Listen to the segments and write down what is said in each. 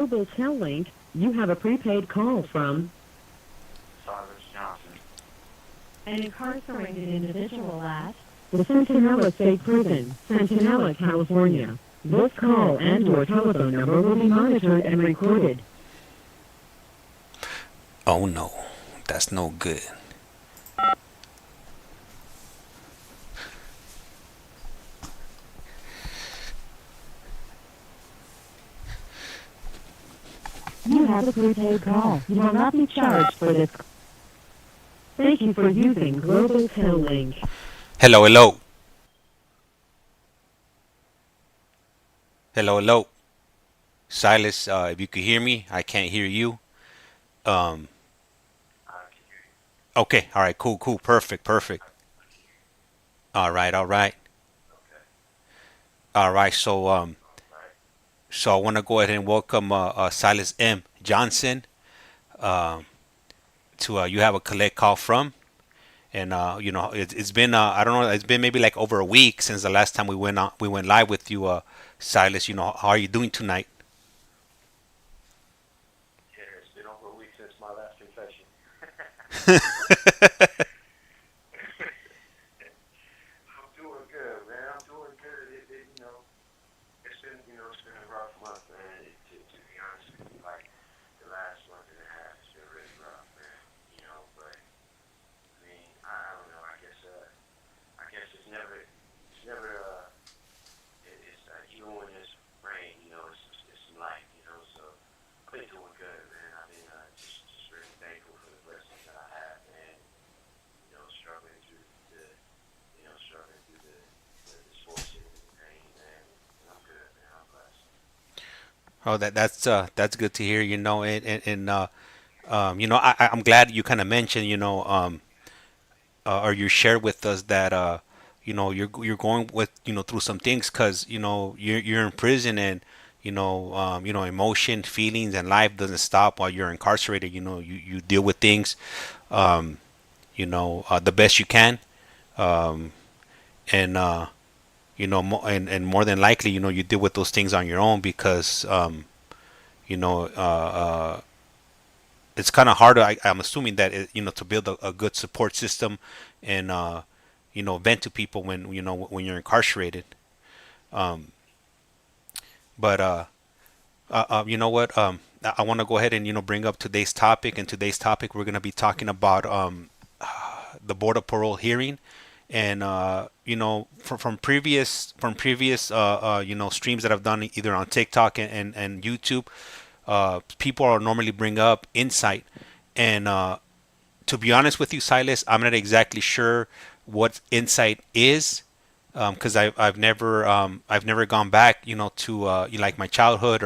Global Tel Link, you have a prepaid call from Silas Johnson. An incarcerated individual at the Centinela State Prison, Centinela, California. This call and your telephone number will be monitored and recorded. Oh no, that's no good. You have a prepaid call. You will not be charged for this. Thank you for using Global Tel Link. Hello, hello. Hello, hello. Silas, if you could hear me, I can't hear you. Um, I can hear you. okay, all right, cool, cool, perfect, perfect. All right, all right, Okay. all right. All right. So I want to go ahead and welcome Silas M. Johnson to you have a collect call from, and it's been I don't know, it's been maybe like over a week since the last time we went live with you, Silas. How are you doing tonight? Yeah, it's been over a week since my last confession. I'm doing good, man. I'm doing good. It's been a rough month, man. To be honest with you, like the last month and a half, it's been really rough, man. But I mean, I don't know. I guess it's never. Even when it's rain, it's some light, So I've been doing good, man. I've been just really thankful for the blessings that I have, man. Struggling through the misfortune and the pain, man. And I'm good, man. I'm blessed. Oh, that's good to hear. I'm glad you kind of mentioned, or you shared with us that you're going with through some things because you're in prison and emotion, feelings, and life doesn't stop while you're incarcerated. You deal with things the best you can, um, and and more than likely you deal with those things on your own because you know it's kind of hard. I'm assuming that to build a good support system and vent to people when when you're incarcerated. Um, but you know what? I want to go ahead and bring up today's topic. And today's topic we're going to be talking about the board of parole hearing. And from previous streams that I've done either on TikTok and YouTube, people are normally bring up insight. And to be honest with you, Silas, I'm not exactly sure what insight is because I've never gone back to like my childhood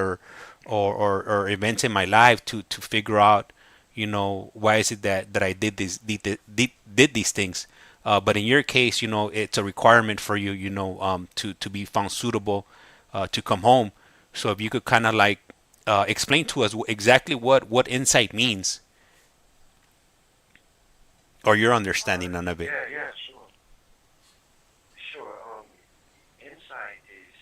or events in my life to figure out why is it that I did these things. But in your case, it's a requirement for you, to be found suitable to come home. So if you could kind of like explain to us exactly what insight means, or your All right. understanding of it. Yeah, sure. Sure. Insight is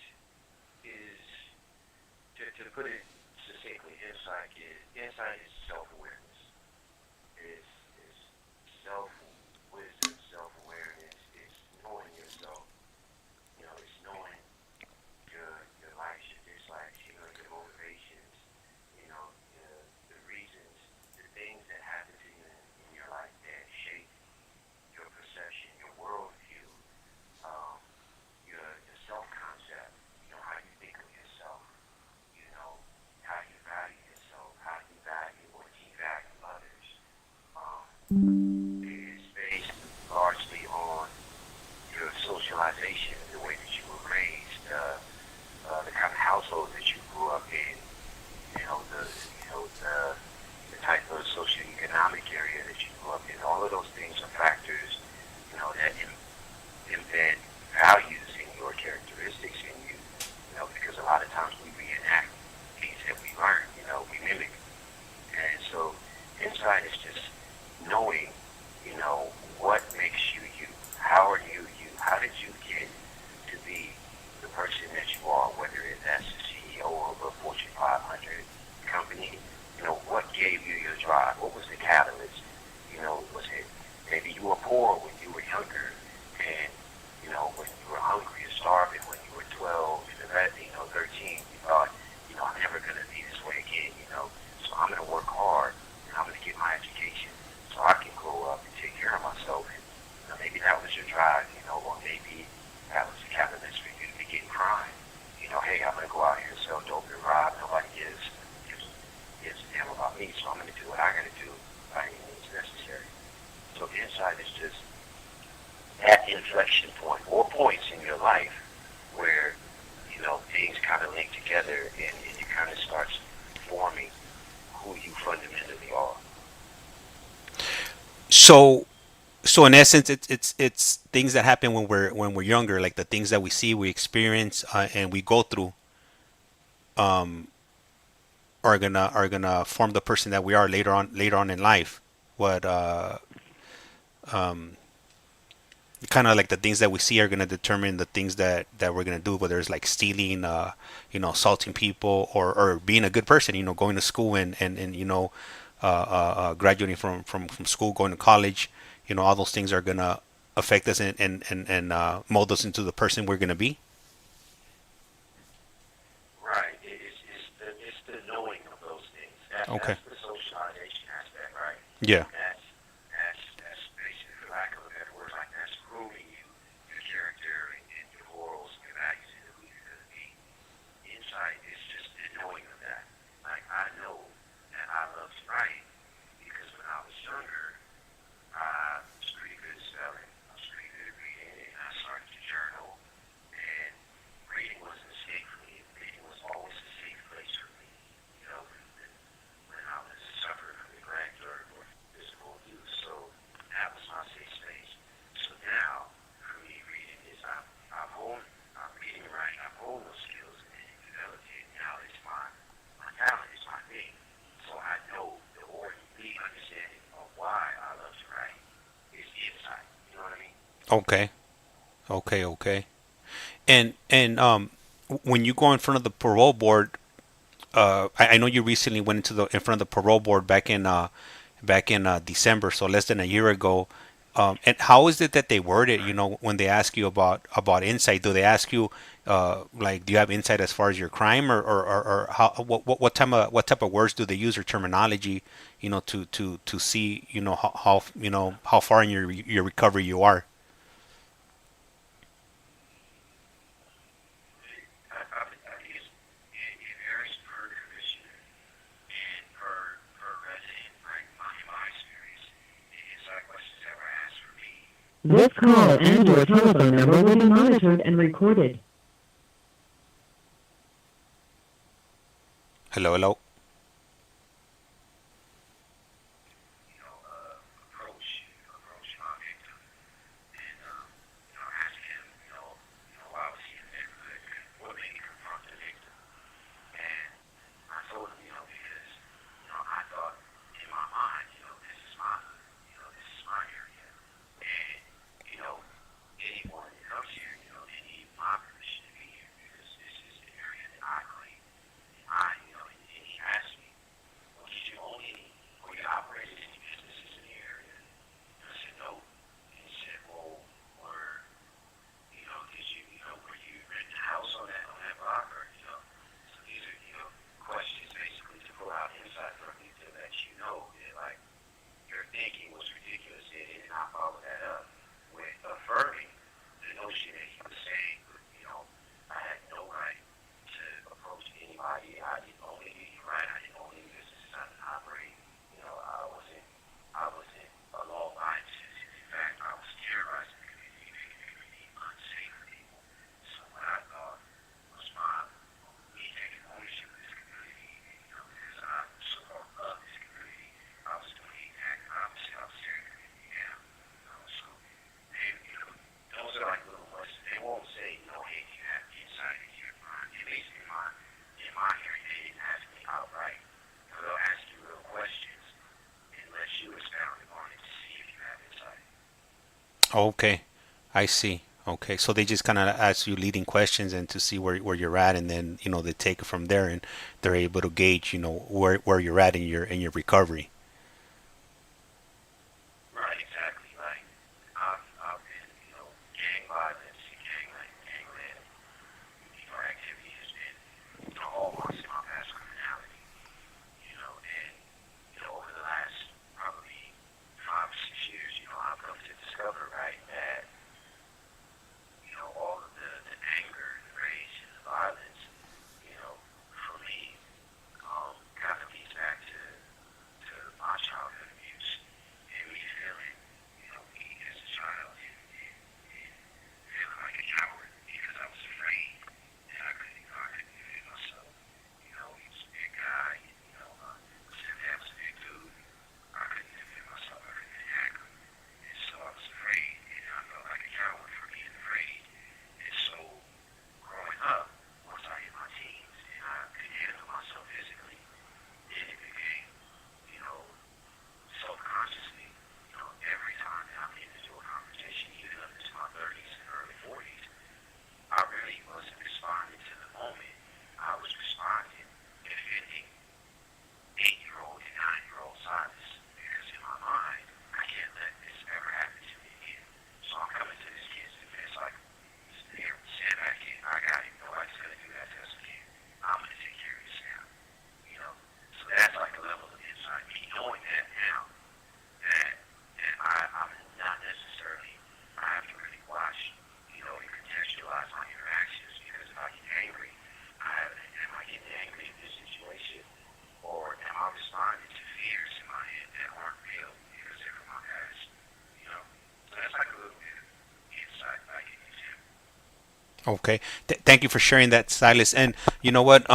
to put it succinctly, insight is self-awareness. Is self-wisdom, self-awareness. It's knowing yourself. It's knowing your likes, your dislikes, your motivations, the reasons, the things that happen to you in your life that shape your perception, your worldview, um, your self-concept, how you think of yourself, how you value yourself, how you value or devalue others. It's based largely on your socialization, the way that you were raised, the kind of household that you grew up in, the type of socioeconomic area that you grew up in. All of those things are factors, that embed values in your characteristics in you, because a lot of times we reenact things that we learn, we mimic. And so insight is just knowing, what makes you you. How are you you? How did you get company, what gave you your drive? What was the catalyst? Was it maybe you were poor when you were younger, and when you were hungry or starving when you were 12, 13, you thought, I'm never going to be this way again, so I'm going to work hard and I'm going to get my education so I can grow up and take care of myself. And maybe that was your drive, or maybe that was the catalyst for you to begin crime. Hey, I'm going to go out here and sell dope and rob. Nobody gives a damn about me, so I'm going to do what I got to do by any means necessary. So insight is just that inflection point or points in your life where, things kind of link together and it kind of starts forming who you fundamentally are. So in essence, it's things that happen when we're younger, like the things that we see, we experience, and we go through, um, are gonna form the person that we are later on in life. What um, kind of like the things that we see are gonna determine the things that we're gonna do, whether it's like stealing, assaulting people, or being a good person, going to school and graduating from school, going to college. All those things are gonna affect us and mold us into the person we're gonna be. Right. It's the knowing of those things. Okay. That's the socialization aspect, right? Yeah. That's basically, for lack of a better word, like that's grooming you, your character and your morals and your values and who you're going to be. Insight is just the knowing of that. Like, I know that I love to write because when I was younger, I was pretty good at spelling. I was pretty good at reading, and I started to journal. And reading was an escape for me. Reading was always a safe place for me. When I was suffering from neglect or physical abuse. So that was my safe space. So now, for me, reading is I'm reading right. I've honed those skills and developed it. Now it's my talent. It's my thing. So I know the understanding of why I love to write is insight. You know what I mean? Okay. Okay. And when you go in front of the parole board, I know you recently went in front of the parole board back in December, so less than a year ago. And how is it that they word it? When they ask you about insight, do they ask you like, do you have insight as far as your crime, or how what type of words do they use, or terminology, to see how far in your recovery you are? I think it varies per commissioner and per resident. Right? In my experience, the insight questions that were asked for me. This call and your telephone number will be monitored and recorded. Hello, hello. Approach my victim and ask him, why was he in the neighborhood? What made him confront the victim? And I told him, because I thought in my mind, this is my hood, this is my area, and anyone that comes here, they need my permission to be here because this is the area that I claim. And he asked me, well, did you own any, or you operated any businesses in the area? And I said, no. And he said, well, were you renting a house on that block, or, so these are, questions basically to pull out insight from you to let you know that, like, your thinking was ridiculous and he did not follow that up with affirming the notion that he was saying, I had no right to approach anybody. I didn't own any right. I didn't own any businesses. I didn't operate. I wasn't a law-abiding citizen. In fact, I was terrorizing the community, making everything unsafe for people. So what I thought was me taking ownership of this community, because I so-called love this community, I was doing the exact opposite. I was tearing the community down. So they, those are like little questions. They won't say, hey, do you have insight into your mind? At least in my hearing, they didn't ask me outright. They'll ask you real questions and let you expound upon it to see if you have insight. Okay, I see. Okay, so they just kind of ask you leading questions and to see where you're at, and then they take it from there, and they're able to gauge where you're at in your recovery. Right, exactly. Like I've been, gang violence, gangland, activity has been, hallmarks in my past criminality, and over the last probably 5 or 6 years, I've come to discover, right, that all of the anger, the rage, and the violence, for me, kind of leads back to my childhood abuse and me feeling, weak as a child and feeling like a coward because I was afraid and I couldn't defend myself. He was a big guy, my stepdad was a big dude. I couldn't defend myself, I couldn't attack him. And so I was afraid and I felt like a coward for being afraid. And so growing up, once I hit my teens and I couldn't handle myself physically, then it became, subconsciously, every time that I'm into a confrontation, even up into my 30s and early 40s, I really wasn't responding to the moment. I was responding, defending 8-year-old and 9-year-old Silas, because in my mind, I can't let this ever happen to me again. So I'm coming to this kid's defense like, here, stand back in, I got him, nobody's gonna do that to us again. I'm gonna take care of this now. So that's like a level of insight. Me knowing that now, I'm not necessarily, I have to really watch, and contextualize my interactions, because if I get angry, am I getting angry in this situation, or am I responding to fears in my head that aren't real because they're from my past? So that's like a little bit of insight I can use him. Okay, thank you for sharing that, Silas. And you know what?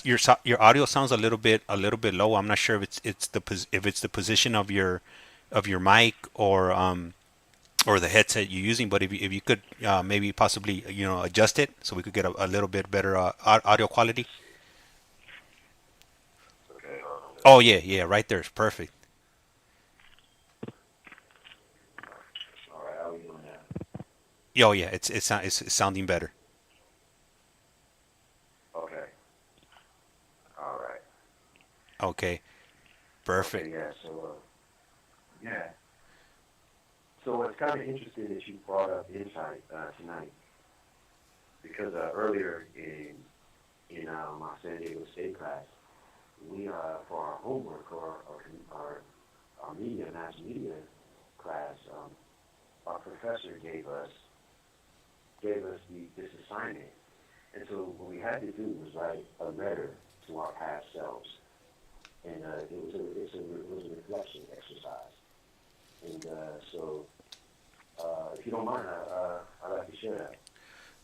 Your audio sounds a little bit low. I'm not sure if it's the position of your mic or the headset you're using. But if you could maybe possibly adjust it so we could get a little bit better audio quality. Okay, Oh yeah, yeah, right there. It's perfect. all right, how are we doing now? Oh yeah, it's sounding better. Okay, all right. Okay, Okay, perfect. yeah, so, yeah. So it's kind of interesting that you brought up insight tonight, because earlier in my San Diego State class, we for our homework or our mass media class, our professor gave us this assignment, and so what we had to do was write a letter to our past selves, and it was a reflection exercise, and so if you don't mind, I'd like to share that.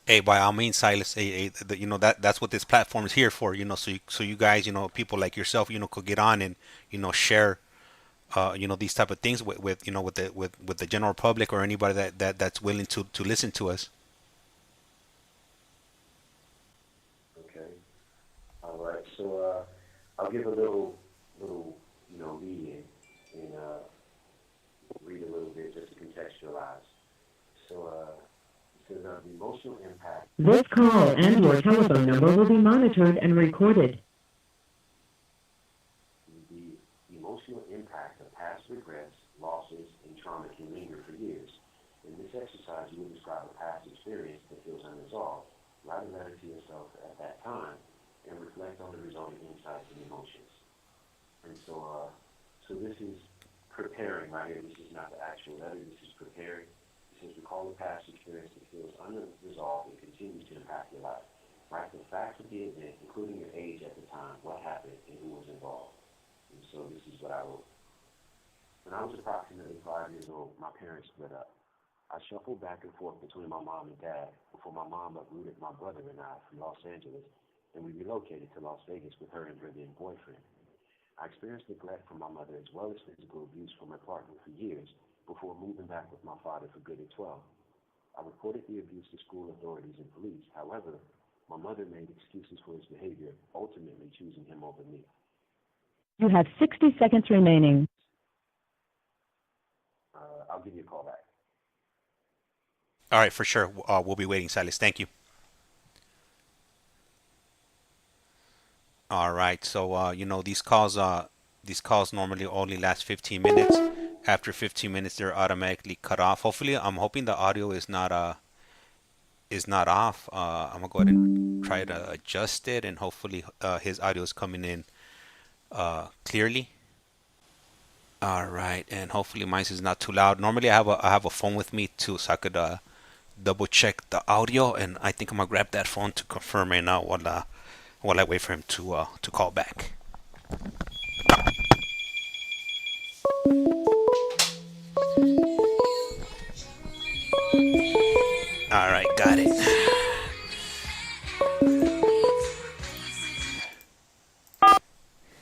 Hey, by all means, Silas. Hey, that's what this platform is here for. So you guys, people like yourself, could get on and share, these type of things with the general public or anybody that's willing to listen to us. Okay. All right. So I'll give a little lead in and read a little bit just to contextualize. So it says the emotional impact. This call and your telephone number will be monitored and recorded. The emotional impact of past regrets, losses, and trauma can linger for years. In this exercise, you will describe a past experience that feels unresolved. Write a letter to yourself at that time and reflect on the resulting insights and emotions. And so this is preparing right here. This is not the actual letter. This is preparing. It says recall a past experience that feels unresolved and continues to impact your life. Write the facts of the event, including your age at the time, what happened, and who was involved. And so this is what I wrote. When I was approximately 5 years old, my parents split up. I shuffled back and forth between my mom and dad before my mom uprooted my brother and I from Los Angeles, and we relocated to Las Vegas with her and her then boyfriend. I experienced neglect from my mother as well as physical abuse from her partner for years before moving back with my father for good at 12. I reported the abuse to school authorities and police. However, my mother made excuses for his behavior, ultimately choosing him over me. You have 60 seconds remaining. I'll give you a call back. All right, for sure. We'll be waiting, Silas. Thank you. All right. So these calls normally only last 15 minutes. After 15 minutes, they're automatically cut off. Hopefully, I'm hoping the audio is not off. I'm gonna go ahead and try to adjust it, and hopefully, his audio is coming in clearly. All right, and hopefully mine is not too loud. Normally, I have a phone with me too, so I could double check the audio, and I think I'm gonna grab that phone to confirm right now while I wait for him to call back. All right, got it.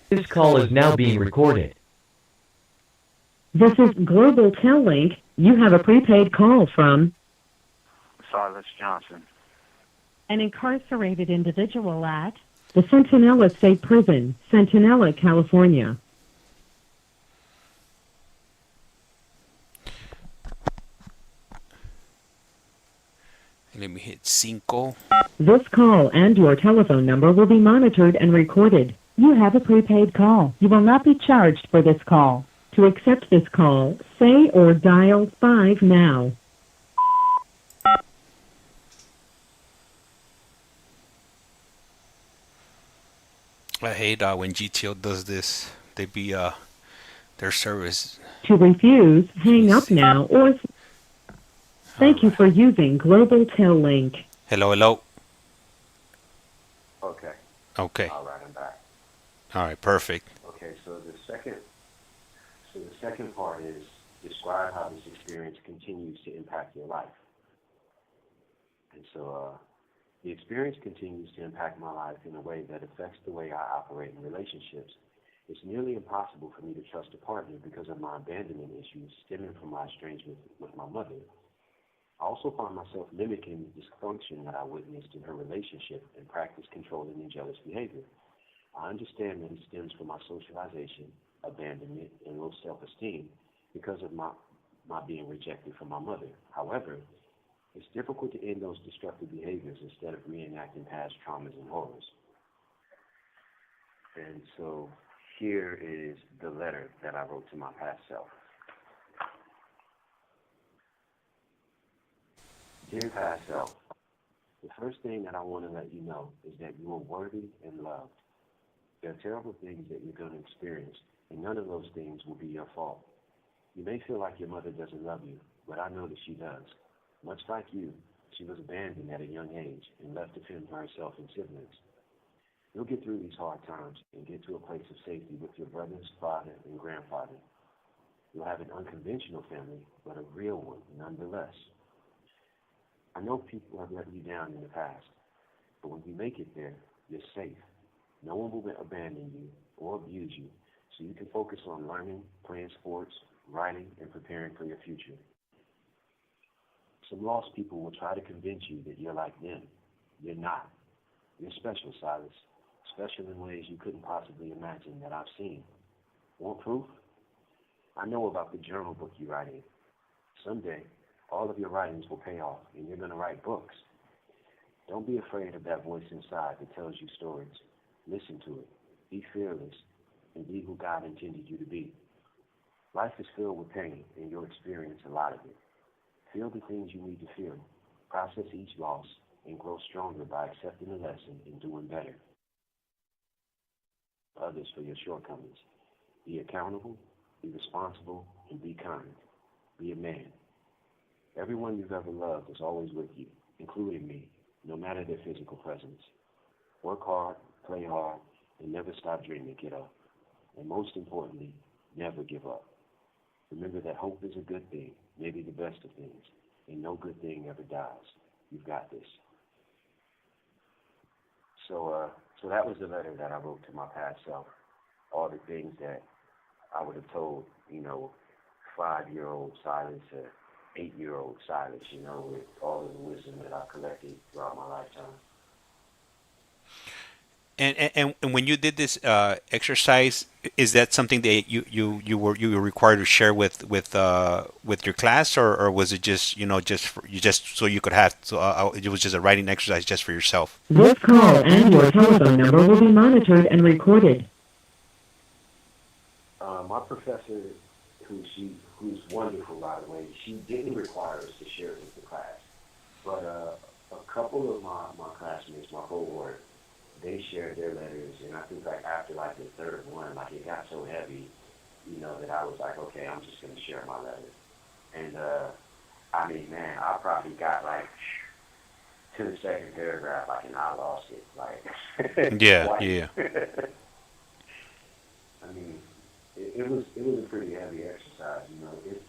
This call is now being recorded. This is Global Tel Link. You have a prepaid call from Silas Johnson. An incarcerated individual at the Centinela State Prison, Centinela, California. Let me hit cinco. This call and your telephone number will be monitored and recorded. You have a prepaid call. You will not be charged for this call. To accept this call, say or dial 5 now. I hate when GTO does this. They be their service. To refuse, hang up now or thank you for using Global Tel Link. Hello, hello. Okay. Okay. All right, I'm back. All right, perfect. Okay, so the second part is describe how this experience continues to impact your life. And so the experience continues to impact my life in a way that affects the way I operate in relationships. It's nearly impossible for me to trust a partner because of my abandonment issues stemming from my estrangement with my mother. I also find myself mimicking the dysfunction that I witnessed in her relationship and practice controlling and jealous behavior. I understand that it stems from my socialization, abandonment, and low self-esteem because of my being rejected from my mother. However, it's difficult to end those destructive behaviors instead of reenacting past traumas and horrors. And so here is the letter that I wrote to my past self. Dear past self, the first thing that I want to let you know is that you are worthy and loved. There are terrible things that you're going to experience, and none of those things will be your fault. You may feel like your mother doesn't love you, but I know that she does. Much like you, she was abandoned at a young age and left to fend for herself and siblings. You'll get through these hard times and get to a place of safety with your brothers, father, and grandfather. You'll have an unconventional family, but a real one nonetheless. I know people have let you down in the past, but when you make it there, you're safe. No one will abandon you or abuse you, so you can focus on learning, playing sports, writing, and preparing for your future. Some lost people will try to convince you that you're like them. You're not. You're special, Silas. Special in ways you couldn't possibly imagine that I've seen. Want proof? I know about the journal book you write in. Someday, all of your writings will pay off, and you're going to write books. Don't be afraid of that voice inside that tells you stories. Listen to it. Be fearless, and be who God intended you to be. Life is filled with pain, and you'll experience a lot of it. Feel the things you need to feel. Process each loss, and grow stronger by accepting the lesson and doing better. Others for your shortcomings. Be accountable, be responsible, and be kind. Be a man. Everyone you've ever loved is always with you, including me, no matter their physical presence. Work hard, play hard, and never stop dreaming, kiddo. And most importantly, never give up. Remember that hope is a good thing, maybe the best of things, and no good thing ever dies. You've got this. So that was the letter that I wrote to my past self. All the things that I would have told, 5-year-old Silas or 8-year-old Silas, with all of the wisdom that I collected throughout my lifetime. And when you did this exercise, is that something that you were required to share with your class, or was it just just just so you could have it was just a writing exercise just for yourself? This call and your telephone number will be monitored and recorded. My professor, who's wonderful, by the way, she didn't require us to share it with the class. But a couple of my classmates, my cohort, they shared their letters, and I think like after like the third one, like it got so heavy, that I was like, okay, I'm just gonna share my letter. And I mean, man, I probably got like to the second paragraph, like, and I lost it, like Yeah, twice. yeah. I mean, it was a pretty heavy exercise, It's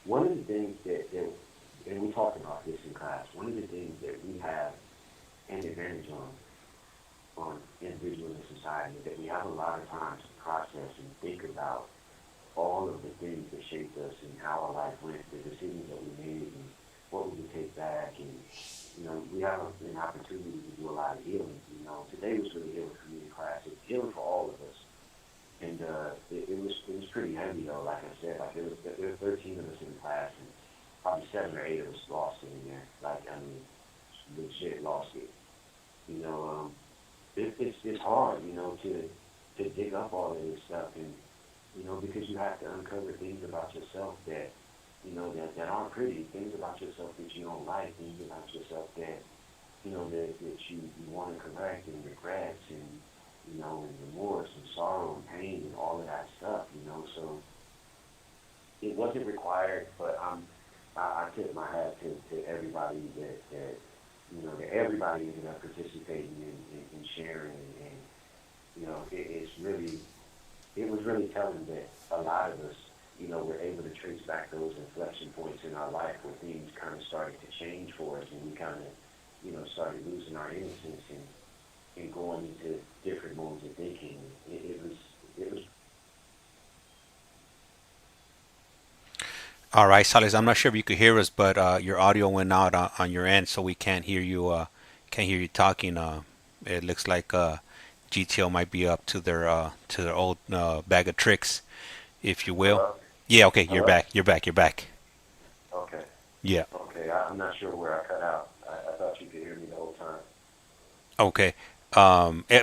one of the things that and we talked about this in class. One of the things that we have an advantage on individuals in society is that we have a lot of time to process and think about all of the things that shaped us and how our life went, the decisions that we made, and what we would take back. And we have an opportunity to do a lot of healing. Today was really healing for me in class. It's healing for all of us. And it was pretty heavy though. Like I said, like there were 13 of us in the class, and probably 7 or 8 of us lost it in there. Like, I mean, legit lost it. It's hard, to dig up all of this stuff, and because you have to uncover things about yourself that that aren't pretty, things about yourself that you don't like, things about yourself that that you want to correct, and regrets, and and remorse and sorrow and pain and all of that stuff, So it wasn't required, but I tip my hat to everybody that that everybody ended up participating in sharing, and it was really telling that a lot of us, were able to trace back those inflection points in our life where things kind of started to change for us, and we kind of, started losing our innocence and going into different modes of thinking. It was. All right, Salas. I'm not sure if you could hear us, but your audio went out on your end, so we can't hear you. Can't hear you talking. It looks like GTO might be up to their old bag of tricks, if you will. Hello? Yeah. Okay. You're Hello? back. You're back. You're back. Okay. Yeah. Okay. I'm not sure where I cut out. I thought you could hear me the whole time. Okay.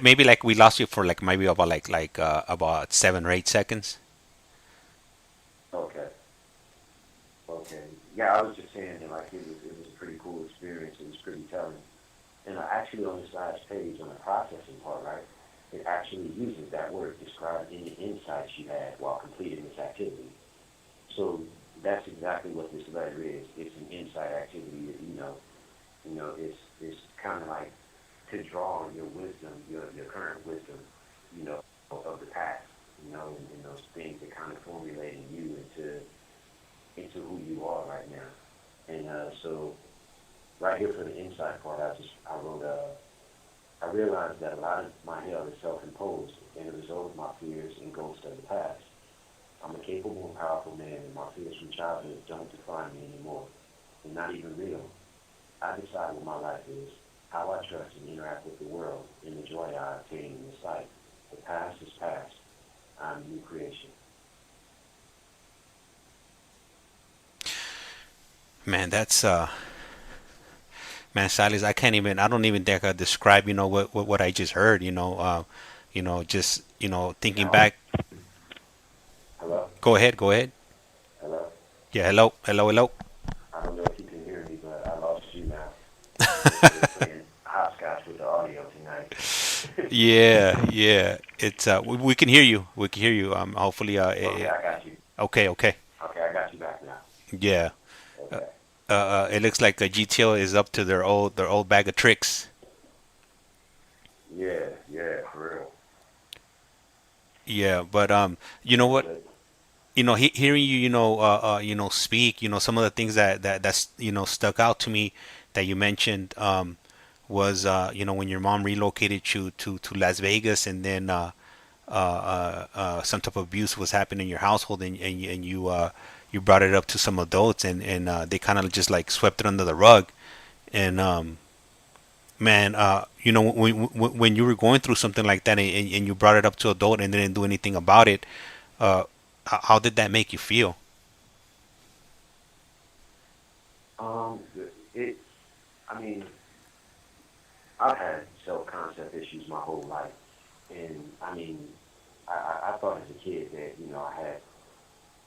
Maybe like we lost you for like maybe about about 7 or 8 seconds. Okay. Okay. Yeah, I was just saying that like it was a pretty cool experience. It was pretty telling. And actually on this last page on the processing part, right, it actually uses that word described any insights you had while completing this activity. So that's exactly what this letter is. It's an insight activity that, it's kind of like to draw on your wisdom, your current wisdom, of the past, and those things that kind of formulating you into who you are right now. And so right here for the insight part, I wrote, I realized that a lot of my hell is self-imposed and a result of my fears and ghosts of the past. I'm a capable and powerful man, and my fears from childhood don't define me anymore. They're not even real. I decide what my life is, how I trust and interact with the world, and the joy I obtain in this life. The past is past. I'm a new creation. Man, that's man, Silas. I don't even think I could describe. What I just heard. Just thinking Now, back. hello? Go ahead. Go ahead. Hello? Yeah. Hello. Hello. Hello. I don't know if you can hear me, but I lost you now. We're playing hopscotch with the audio tonight. Yeah. Yeah. It's we can hear you. We can hear you. Hopefully. Okay, I got you. Okay. Okay. Okay, I got you back now. Yeah. Okay. It looks like GTO is up to their old bag of tricks. Yeah, for real. Yeah, but you know what? But, Hearing you, speak, some of the things that's stuck out to me that you mentioned was when your mom relocated you to Las Vegas, and then some type of abuse was happening in your household, and you brought it up to some adults, and they kind of just like swept it under the rug, and Man, when you were going through something like that and you brought it up to adult and didn't do anything about it, uh, how did that make you feel? Um, it, I mean, I've had self-concept issues my whole life, and I mean, I thought as a kid that I had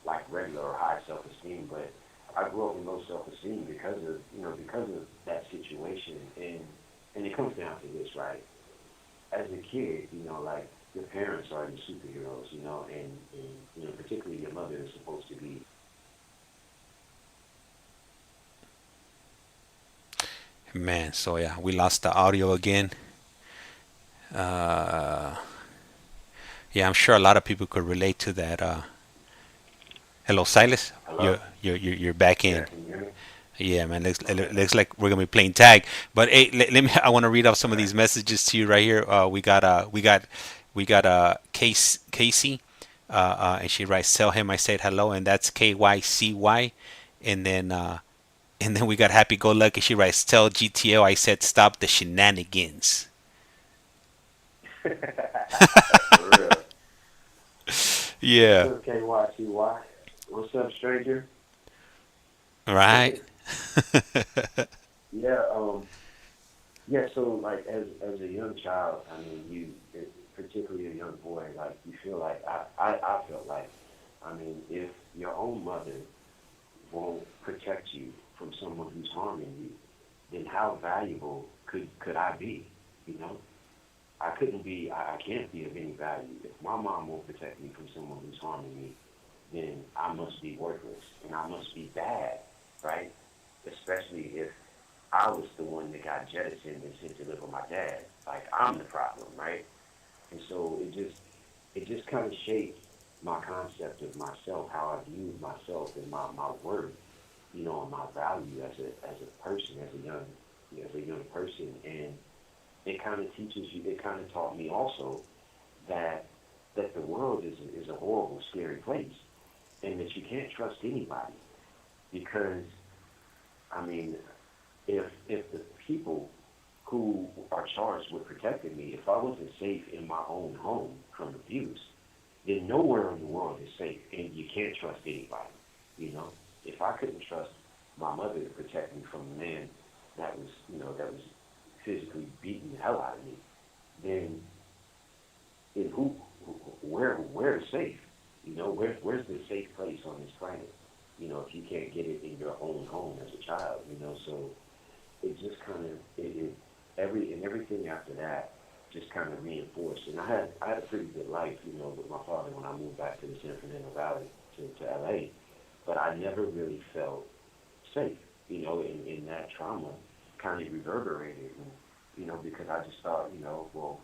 like regular or high self-esteem, but I grew up with low self-esteem because of that situation, and it comes down to this, right? As a kid, like your parents are your superheroes, and particularly your mother is supposed to be. Man, so yeah, we lost the audio again. Uh, yeah, I'm sure a lot of people could relate to that. Hello, Silas. Hello? You're back Yeah, in. can you hear me? Yeah, man. Okay. Looks like we're gonna be playing tag. But hey, let me. I want to read off some of these messages to you right here. Casey, and she writes, "Tell him I said hello," and that's KYCY, and then we got Happy Go Lucky. She writes, "Tell GTO I said stop the shenanigans." For real. What's Yeah. up, KYCY? What's up, stranger? Right. Yeah, yeah. So, like, as a young child, I mean, particularly a young boy, like, you feel like I felt like, I mean, if your own mother won't protect you from someone who's harming you, then how valuable could I be? You know, I can't be of any value. If my mom won't protect me from someone who's harming me, then I must be worthless and I must be bad, right? Especially if I was the one that got jettisoned and sent to live with my dad. Like I'm the problem, right? And so it just kind of shaped my concept of myself, how I viewed myself and my worth, and my value as a person, as a young person. And it kind of teaches you. It kind of taught me also that the world is a horrible, scary place, and that you can't trust anybody because I mean, if the people who are charged with protecting me, if I wasn't safe in my own home from abuse, then nowhere in the world is safe, and you can't trust anybody. You know, if I couldn't trust my mother to protect me from a man that was physically beating the hell out of me, then in where is safe? Where's the safe place on this planet? If you can't get it in your own home as a child, so it just kind of everything after that just kind of reinforced. And I had a pretty good life, with my father when I moved back to the San Fernando Valley to LA, but I never really felt safe, in that trauma kind of reverberated, because I just thought, well,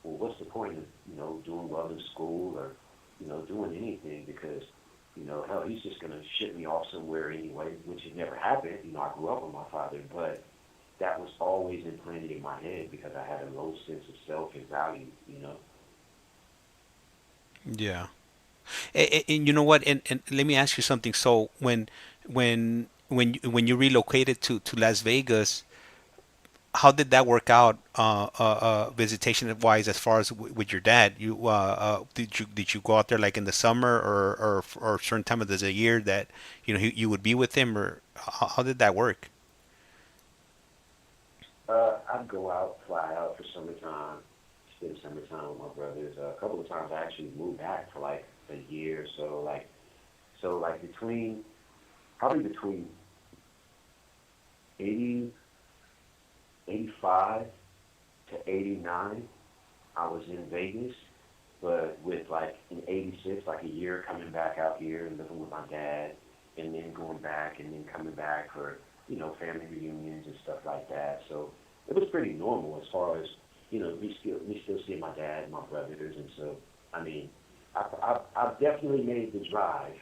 what's the point of, doing well in school or, doing anything because, hell, he's just going to ship me off somewhere anyway, which had never happened. I grew up with my father, but that was always implanted in my head because I had a low sense of self and value. Yeah. And you know what? And let me ask you something. So when you relocated to Las Vegas, how did that work out, visitation wise, as far as with your dad? Did you go out there like in the summer or a certain time of the year that you would be with him, or how did that work? I'd go out, fly out for summertime, spend summertime with my brothers. A couple of times I actually moved back for like a year or so. Like probably between 80, 85 to 89, I was in Vegas, but with like in 86, like a year coming back out here and living with my dad, and then going back and then coming back for, family reunions and stuff like that. So it was pretty normal as far as, me still seeing my dad and my brothers. And so, I mean, I've definitely made the drive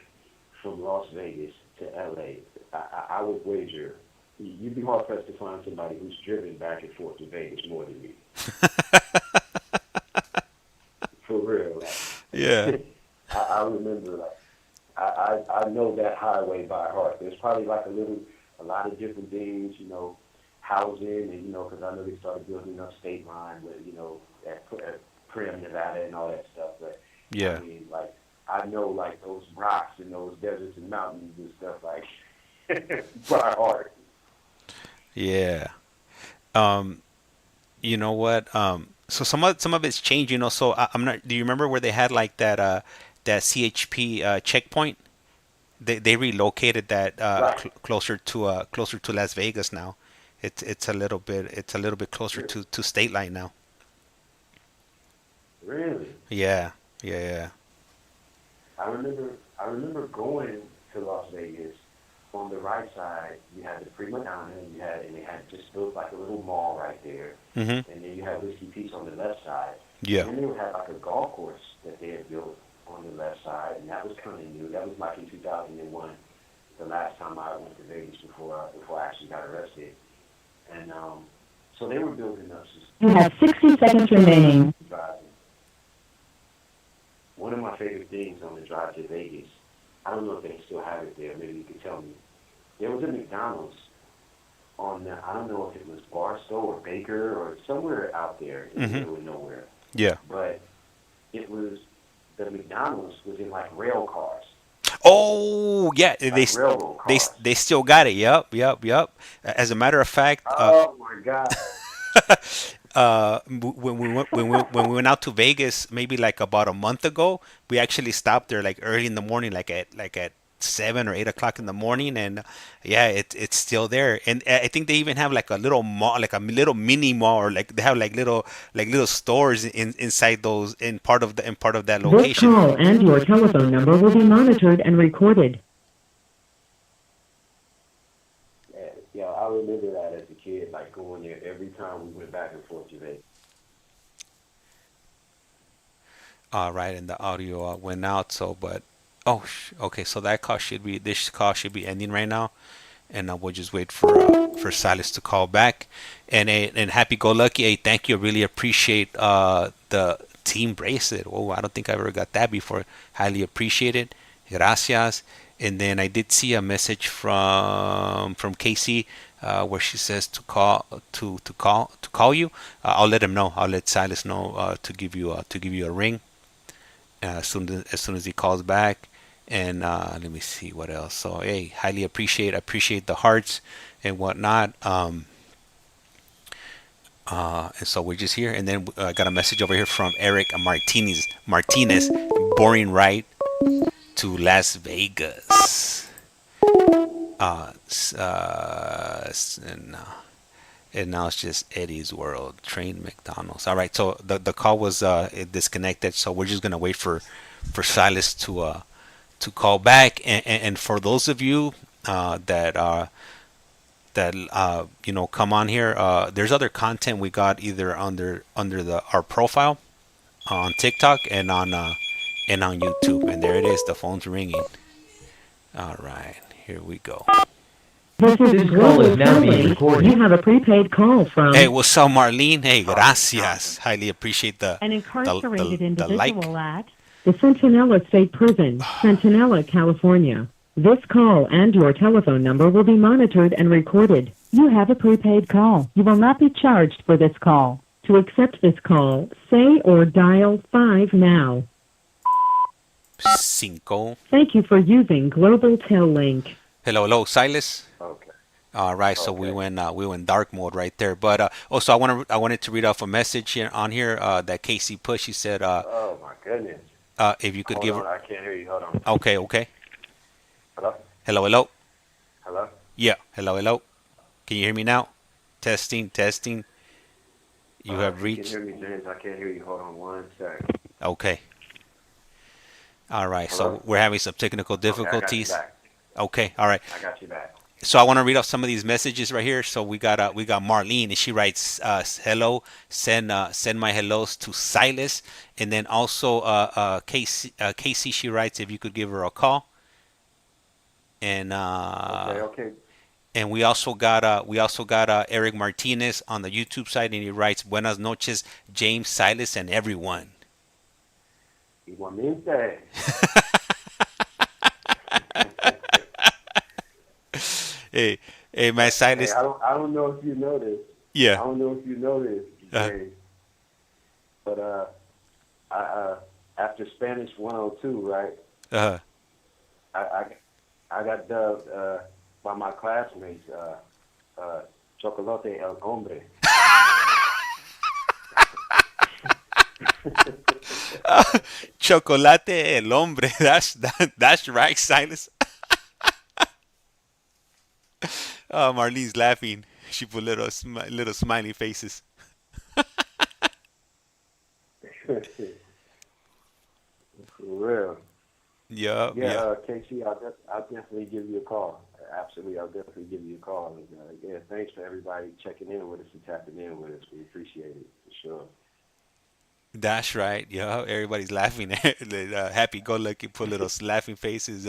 from Las Vegas to LA. I would wager you'd be hard pressed to find somebody who's driven back and forth to Vegas more than me. For real, Yeah. like I remember, like I know that highway by heart. There's probably like a lot of different things, housing, and because I know they started building up State Line with at Prim, Nevada, and all that stuff. But Yeah. I mean, like I know like those rocks and those deserts and mountains and stuff like by heart. Yeah. Um, you know what? So some of it's changed. So I'm not. Do you remember where they had like that CHP checkpoint? They relocated that Right. closer to Las Vegas now. It's a little bit closer to State Line now. Really? Yeah. Yeah. I remember going to Las Vegas. On the right side, you had the prima donna, and they had just built like a little mall right there, Yeah. Mhm. and then you had Whiskey Pete's on the left side. Yeah. And then they would have like a golf course that they had built on the left side, and that was kind of new. That was like in 2001, the last time I went to Vegas before I actually got arrested. And so they were building up You have 60 seconds remaining. driving. One of my favorite things on the drive to Vegas, I don't know if they still have it there. Maybe you could tell me. There was a McDonald's on the, I don't know if it was Barstow or Baker or somewhere out there in the middle of nowhere. Yeah. But the McDonald's was in like rail cars. Oh yeah, Like railroad cars. they still got it. Yep. As a matter of fact, Oh my God. when we went out to Vegas, maybe like about a month ago, we actually stopped there like early in the morning, like at 7 or 8 o'clock in the morning, and yeah, it's still there. And I think they even have like a little mall, like a little mini mall, or like they have like little stores inside those in part of that This location. call and your telephone number will be monitored and recorded. Yeah, I remember that as a kid, like going there every time we went back and forth to Vegas. All right, and the audio went out. So, but okay. So this call should be ending right now, and we'll just wait for Silas to call back. And happy go lucky. Hey, thank you. I really appreciate the team bracelet. Oh, I don't think I ever got that before. Highly appreciate it. Gracias. And then I did see a message from Casey where she says to call you. I'll let him know. I'll let Silas know to give you a ring as soon as he calls back. And let me see what else. So hey, highly appreciate the hearts and whatnot. And so we're just here. And then I got a message over here from Eric Martinez. Boring ride to Las Vegas. And now it's just Eddie's World. Train McDonald's. All right. So the call was disconnected. So we're just gonna wait for Silas to call back. And for those of you that come on here, there's other content we got either under our profile on TikTok and on YouTube. And there it is. The phone's ringing. All right. Here we go. This is This call is now being Global. recorded. You have a prepaid call from Hey, what's up, Marlene? Hey, gracias. Highly appreciate An incarcerated the individual like. at the Centinela State Prison, Centinela, California. This call and your telephone number will be monitored and recorded. You have a prepaid call. You will not be charged for this call. To accept this call, say or dial 5 now. Cinco. Thank you for using Global Tel Link. Hello, Silas. Okay. All right, so we went dark mode right there. But also I wanted to read off a message here that Casey put. She said, Oh my goodness. if you could Hold give on, her. I can't hear you. Hold on. Okay. Hello? Hello. Hello? Yeah. Hello. Can you hear me now? Testing. You have reached. You can hear me, James. I can't hear you. Hold on one second. Okay. All right. Hello? So we're having some technical difficulties. Okay, I got you back. Okay. All right. I got you back. So I want to read off some of these messages right here. So we got Marlene, and she writes, "Hello, send my hellos to Silas." And then also Casey, she writes, if you could give her a call. And Okay. and we also got Eric Martinez on the YouTube side, and he writes, "Buenas noches, James, Silas, and everyone." Igualmente. Hey, Hey, man, Hey, Silas. I don't know if you know this. I Yeah. don't know if you know this, Uh, Jay, but I after Spanish 102, right? uh, I I, I got dubbed by my classmates Chocolate el Hombre. Chocolate el hombre. That's right, Silas. Oh, Marlene's laughing. She put little smiley faces. For real. Yup, Yeah, yeah. Casey, I'll definitely give you a call. Absolutely, I'll definitely give you a call. And, yeah, thanks for everybody checking in with us and tapping in with us. We appreciate it for sure. That's right. Yeah, everybody's laughing. Happy go lucky put little laughing faces.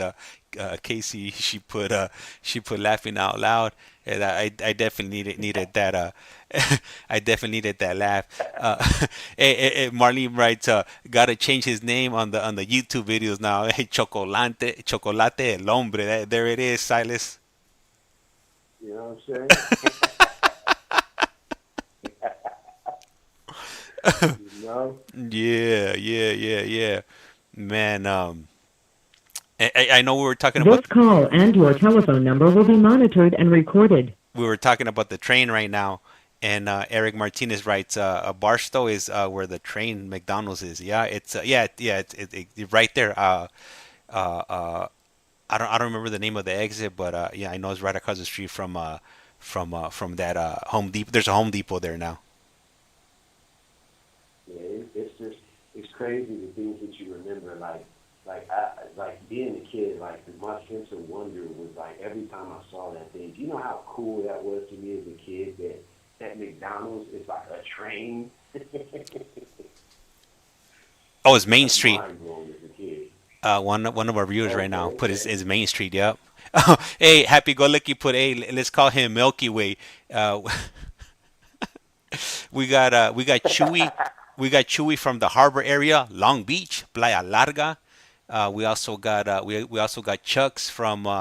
Casey, she put laughing out loud, and I definitely needed that. I definitely needed that laugh. Marlene writes, gotta change his name on the YouTube videos now. Hey, Chocolate el hombre. There it is, Silas. You know what I'm saying? You know? Yeah. Man, I know we were talking This about call and your telephone number will be monitored and recorded. the train right now, and Eric Martinez writes, Barstow is where the train McDonald's is. Yeah, it's it's right there. I don't remember the name of the exit, but yeah, I know it's right across the street from that Home Depot. There's a Home Depot there now. Yeah, it's just it's crazy the things that you remember. Like being a kid, like my sense of wonder was like every time I saw that thing. Do you know how cool that was to me as a kid? That McDonald's is like a train. Oh, it's Main That's Street. mind blowing as a kid. One of our viewers right now put Okay. his Main Street. Yep. Hey, Happy Go Lucky put, hey, let's call him Milky Way. Uh, we got Chewy. We got Chewy from the Harbor area, Long Beach, Playa Larga. We also got Chucks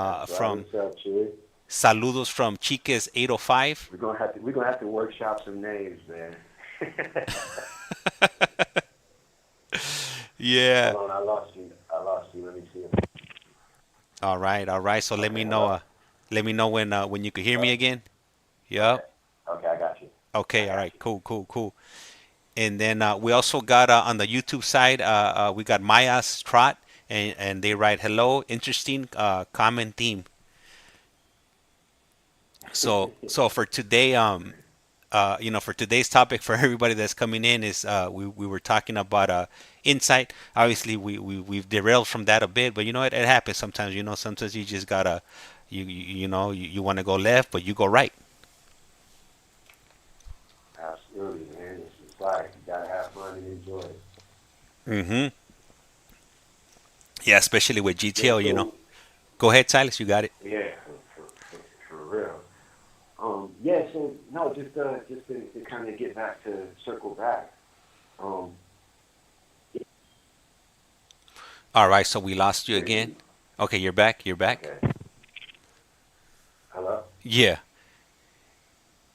That's right. from What's up, Chewy? Saludos from Chiques 805. We're gonna have to workshop some names, man. Yeah. Hold on, I lost you. Let me see. All right. So let Okay, me know hello. when you could hear me Hello? again. Okay. Yep. Okay, I got you. I Okay. All got right. you. Cool. And then we also got on the YouTube side, we got Maya's Trot, and they write, hello, interesting common theme. So for today, for today's topic for everybody that's coming in is we were talking about insight. Obviously, we've derailed from that a bit, but it happens sometimes. Sometimes you just gotta you want to go left, but you go right. Absolutely, man. It's like you gotta have fun and enjoy it. Mm-hmm. Yeah, especially with Yeah. GTO. So Go ahead, Silas. You got it. yeah, for real. Yeah. So no, just to kind of get back to circle back. Um. All right. So we lost you Can you hear again. me? Okay, you're back. You're back. Okay. Hello. Yeah.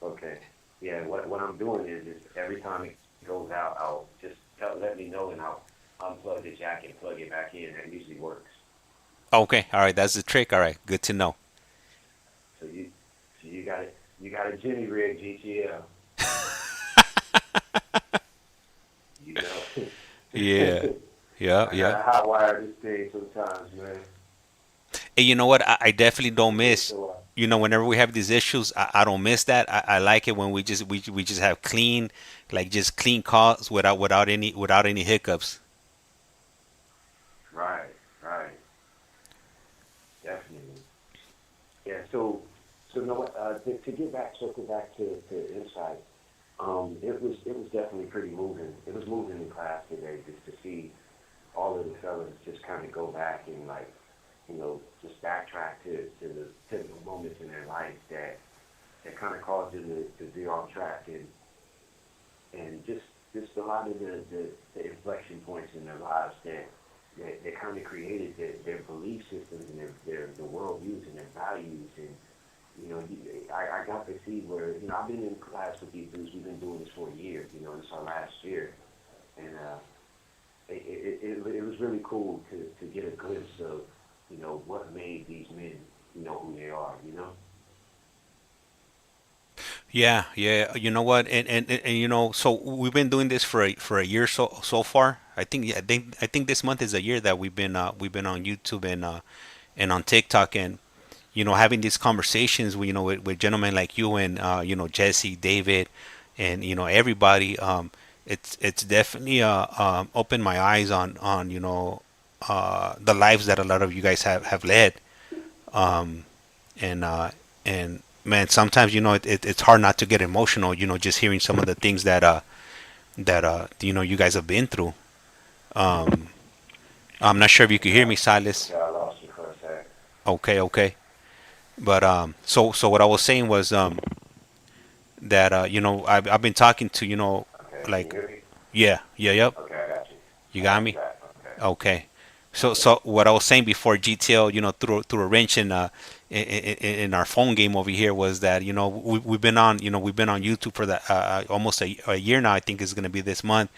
Okay. Yeah. What I'm doing is every time it goes out, I'll just let me know and I'll unplug the jack and plug it back in. That usually works. Okay. All right. That's the trick. All right. Good to know. So you got it. You got a Jimmy rig GTL. You know. Yeah. Yeah. I Yeah. gotta hotwire this thing sometimes, man. And you know what? I definitely don't Okay, miss. so Whenever we have these issues, I don't miss that. I like it when we just have clean, like just clean calls without any hiccups. right, definitely. Yeah. So no. To get back, circle back to insight. It was definitely pretty moving. It was moving in class today just to see all of the fellas just kind of go back and just backtrack to the pivotal moments in their life that kind of caused them to veer off track and just a lot of the inflection points in their lives that kind of created their belief systems and their worldviews and their values and I got to see where, I've been in class with these dudes. We've been doing this for a year. This is our last year, and it was really cool to get a glimpse of, what made these men, who they are. Yeah, yeah. You know what? And so we've been doing this for a year so far. I think this month is a year that we've been on YouTube and on TikTok, and having these conversations with gentlemen like you and Jesse, David, and everybody. It's definitely opened my eyes on the lives that a lot of you guys have led. Um, and and man, sometimes it's hard not to get emotional. Just hearing some of the things that you guys have been through. Um, I'm not sure if you could hear me, Silas. Yeah, I lost you for a sec. Okay, okay. But so what I was saying was that I've been talking to Okay, can you like hear me? yep. Okay, I got you. You I got got you me. back. Okay. Okay. So what I was saying before GTL, threw a wrench in our phone game over here was that we've been on YouTube for that almost a year now. I think is going to be this month,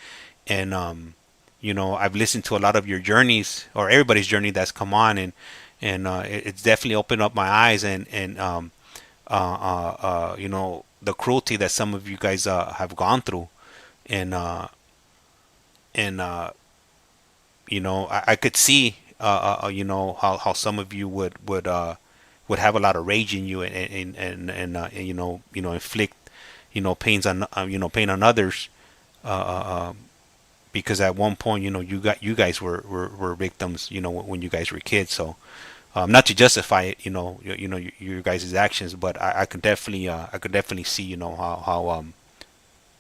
and I've listened to a lot of your journeys or everybody's journey that's come on, and it's definitely opened up my eyes and the cruelty that some of you guys have gone through, and and I could see how some of you would have a lot of rage in you and inflict pains on pain on others because at one point you guys were victims when you guys were kids. So not to justify it, your guys' actions, but I could definitely see how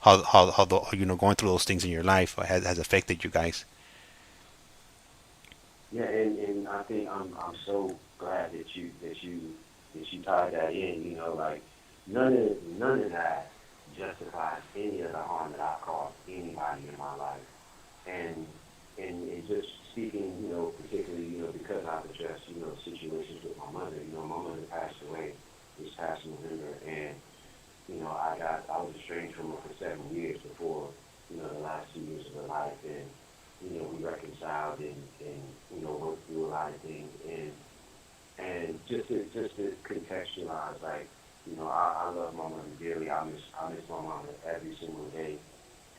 the going through those things in your life has affected you guys. Yeah, and I think I'm so glad that you tied that in. Like none of that justifies any of the harm that I've caused anybody in my life. And and just speaking, particularly, because I've addressed, situations with my mother. My mother passed away this past November, and I was estranged from her for 7 years before, the last 2 years of her life, and we reconciled and worked through a lot of things, and just to contextualize, like, I love my mother dearly. I miss my mama every single day,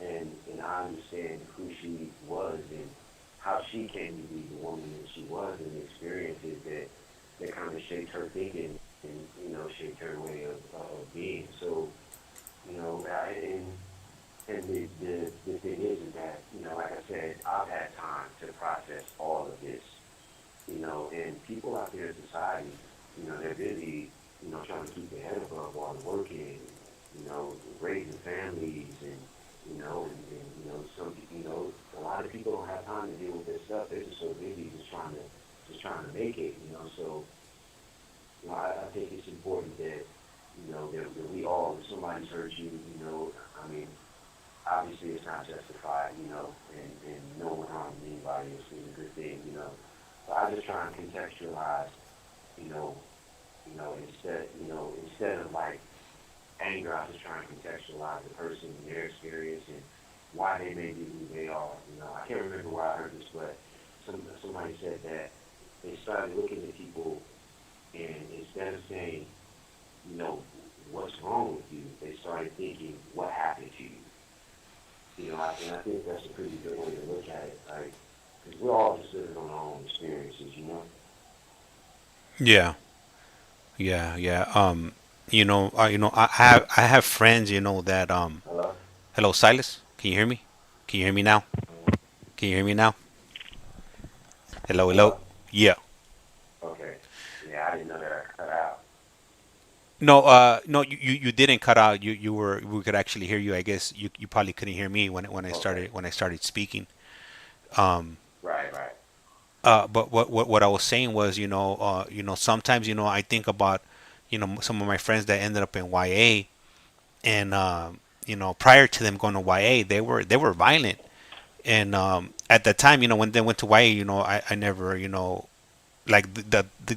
and I understand who she was and how she came to be the woman that she was, and the experiences that kind of shaped her thinking and shaped her way of being. So and the thing is that, like I said, I've had time to process all of this, and people out there in society, they're busy, trying to keep their head above while they're working, raising families, and, some, a lot of people don't have time to deal with this stuff. They're just so busy just trying to make it, so, I think it's important that, that we all, if somebody's hurt you, I mean, obviously it's not justified, and no one harming anybody is a good thing, But I just try and contextualize, you know, instead of like anger, I just try and contextualize the person and their experience and why they may be who they are. I can't remember where I heard this, but somebody said that they started looking at people and instead of saying, what's wrong with you, they started thinking, what happened to you? And I think that's a pretty good way to look at it, like, because we're all just living on our own experiences. Yeah, yeah. I have friends, that Hello? hello, Silas. Can you hear me? Can you hear me now? Can you hear me now? Hello, hello. Hello? Yeah. Okay. Yeah, I didn't know that I cut out. No, no, you didn't cut out. We could actually hear you. I guess you probably couldn't hear me when I Okay. started speaking. Um, Right, right. but what I was saying was, sometimes, I think about, some of my friends that ended up in YA, and prior to them going to YA, they were violent, and at that time, when they went to YA, I never, like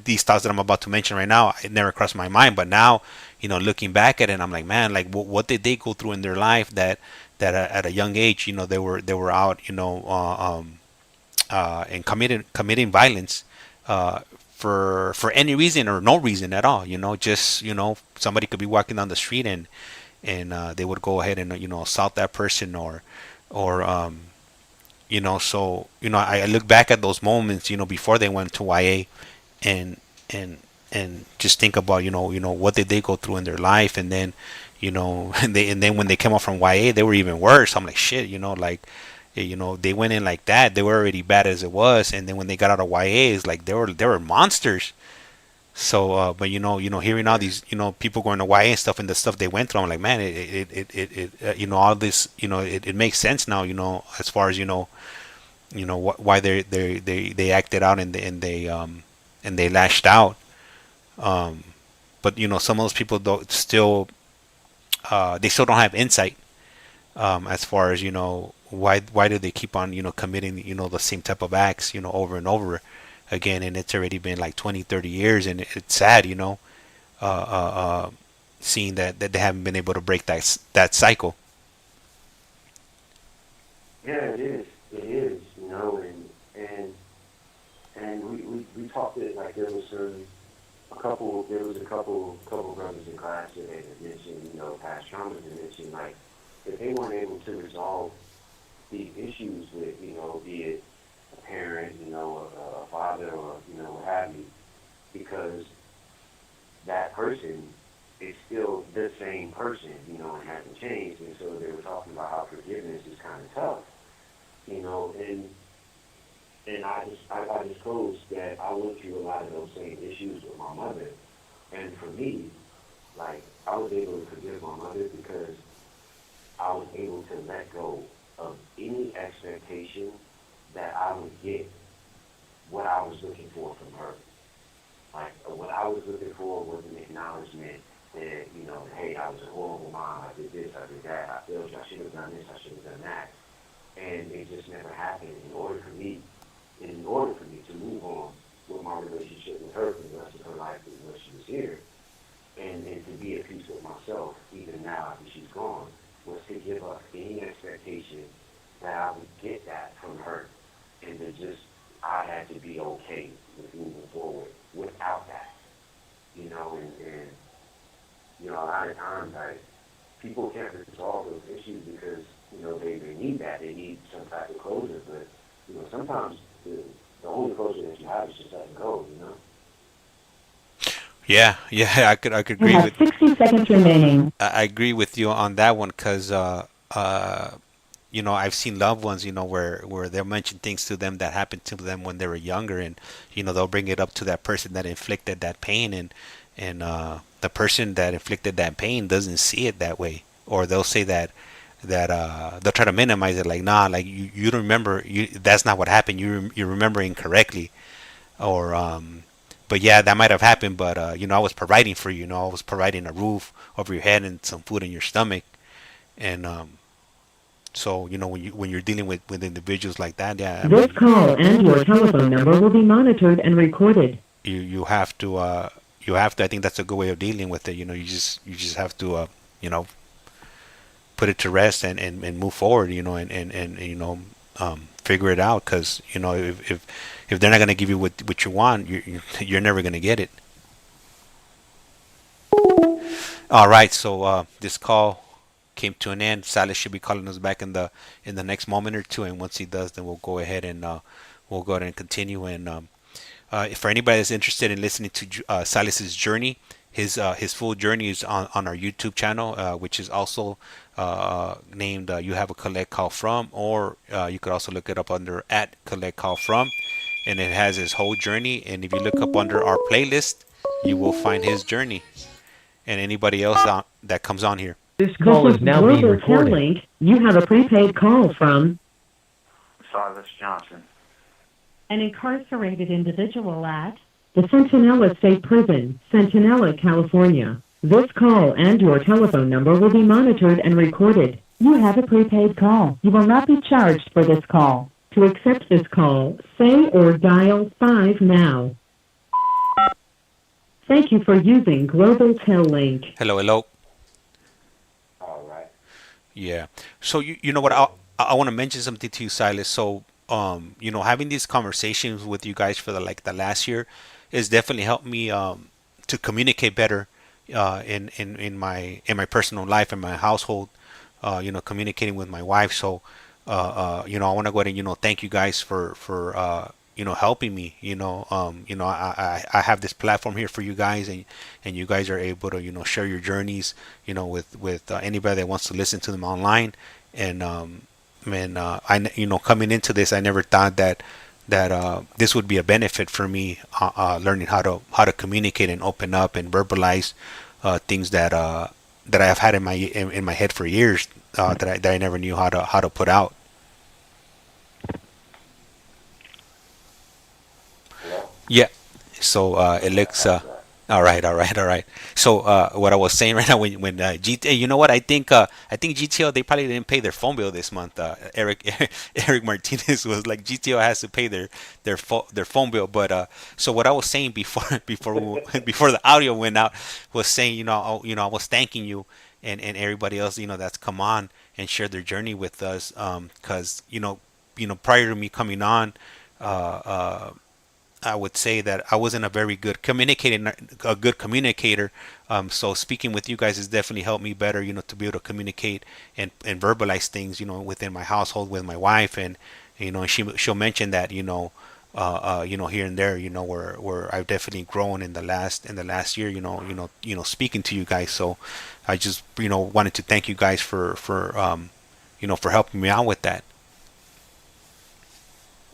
these thoughts that I'm about to mention right now, it never crossed my mind. But now, looking back at it, I'm like, man, like what did they go through in their life that at a young age, they were out, and committing violence, for any reason or no reason at all. Just somebody could be walking down the street and they would go ahead and assault that person or so I look back at those moments before they went to YA and and just think about what did they go through in their life, and then and then when they came out from YA they were even worse. I'm like, shit, like they went in like that, they were already bad as it was, and then when they got out of YA it's like they were monsters. So but hearing all these people going to YA and stuff and the stuff they went through, I'm like, man, it all this it makes sense now, as far as why they acted out and they lashed out. But some of those people don't still they still don't have insight, as far as why do they keep on committing the same type of acts over and over again, and it's already been like 20-30 years, and it's sad seeing that they haven't been able to break that cycle. Yeah, it is. It is, and we talked it like there was a couple brothers in class that had mentioned past traumas, and mentioned like if they weren't able to resolve the issues with be it a parent, a father, or what have you, because that person is still the same person, and hasn't changed. And so they were talking about how forgiveness is kind of tough, and I disclosed that I went through a lot of those same issues with my mother. And for me, like, I was able to forgive my mother because I was able to let go of any expectation that I would get what I was looking for from her. Like, what I was looking for was an acknowledgement that, hey, I was a horrible mom, I did this, I did that, I failed you, I should have done this, I should have done that. And it just never happened. In order for me to move on with my relationship with her for the rest of her life when she was here, and to be at peace with myself, even now after she's gone, was to give up any expectation that I would get that from her, and to just, I had to be okay with moving forward without that, and a lot of times, like, people can't resolve those issues because, they need that, they need some type of closure, but, sometimes the only closure that you have is just letting go, Yeah, I could You agree have with 60 seconds remaining. I agree with you on that one, because I've seen loved ones where they'll mention things to them that happened to them when they were younger, and they'll bring it up to that person that inflicted that pain, and the person that inflicted that pain doesn't see it that way, or they'll say that they'll try to minimize it, like, nah, like you don't remember, that's not what happened, you remember incorrectly, or but yeah, that might have happened, but I was providing for you, I was providing a roof over your head and some food in your stomach, and so when you're dealing with individuals like that, yeah, This call and your telephone number will be monitored and recorded. you have to I think that's a good way of dealing with it. You just have to put it to rest and move forward, and figure it out, because if they're not going to give you what you want, you're never going to get it. All right, so this call came to an end. Silas should be calling us back in the next moment or two, and once he does, then we'll go ahead and continue. And for anybody that's interested in listening to Silas's journey, his full journey is on our YouTube channel, which is also named You Have a Collect Call From, or you could also look it up under @CollectCallFrom, and it has his whole journey. And if you look up under our playlist, you will find his journey and anybody else that comes on here. This call This is now being Global recorded. Link. You have a prepaid call from Silas Johnson. An incarcerated individual at the Centinela State Prison, Centinela, California. This call and your telephone number will be monitored and recorded. You have a prepaid call. You will not be charged for this call. To accept this call, say or dial 5 now. Thank you for using Global Tel Link. Hello, hello. All right. Yeah. So you know what? Yeah. I want to mention something to you, Silas. So having these conversations with you guys for the last year has definitely helped me to communicate better in my personal life in my household. Communicating with my wife. So I want to go ahead and thank you guys for helping me. I have this platform here for you guys, and you guys are able to share your journeys with anybody that wants to listen to them online. And coming into this, I never thought that this would be a benefit for me, learning how to communicate and open up and verbalize things that I have had in my head for years, that I never knew how to put out. Hello? Yeah. So it Yeah, looks that's right. all right, all right, all right. So what I was saying right now, when GTA, you know what? I think GTO, they probably didn't pay their phone bill this month. Eric Martinez was like, GTO has to pay their phone bill. But so what I was saying before before the audio went out was saying, I was thanking you and everybody else, that's come on and shared their journey with us, because prior to me coming on, I would say that I wasn't a good communicator. So speaking with you guys has definitely helped me better, to be able to communicate and verbalize things, within my household with my wife, and she'll mention that, here and there, where I've definitely grown in the last year, speaking to you guys. So I just, wanted to thank you guys for helping me out with that.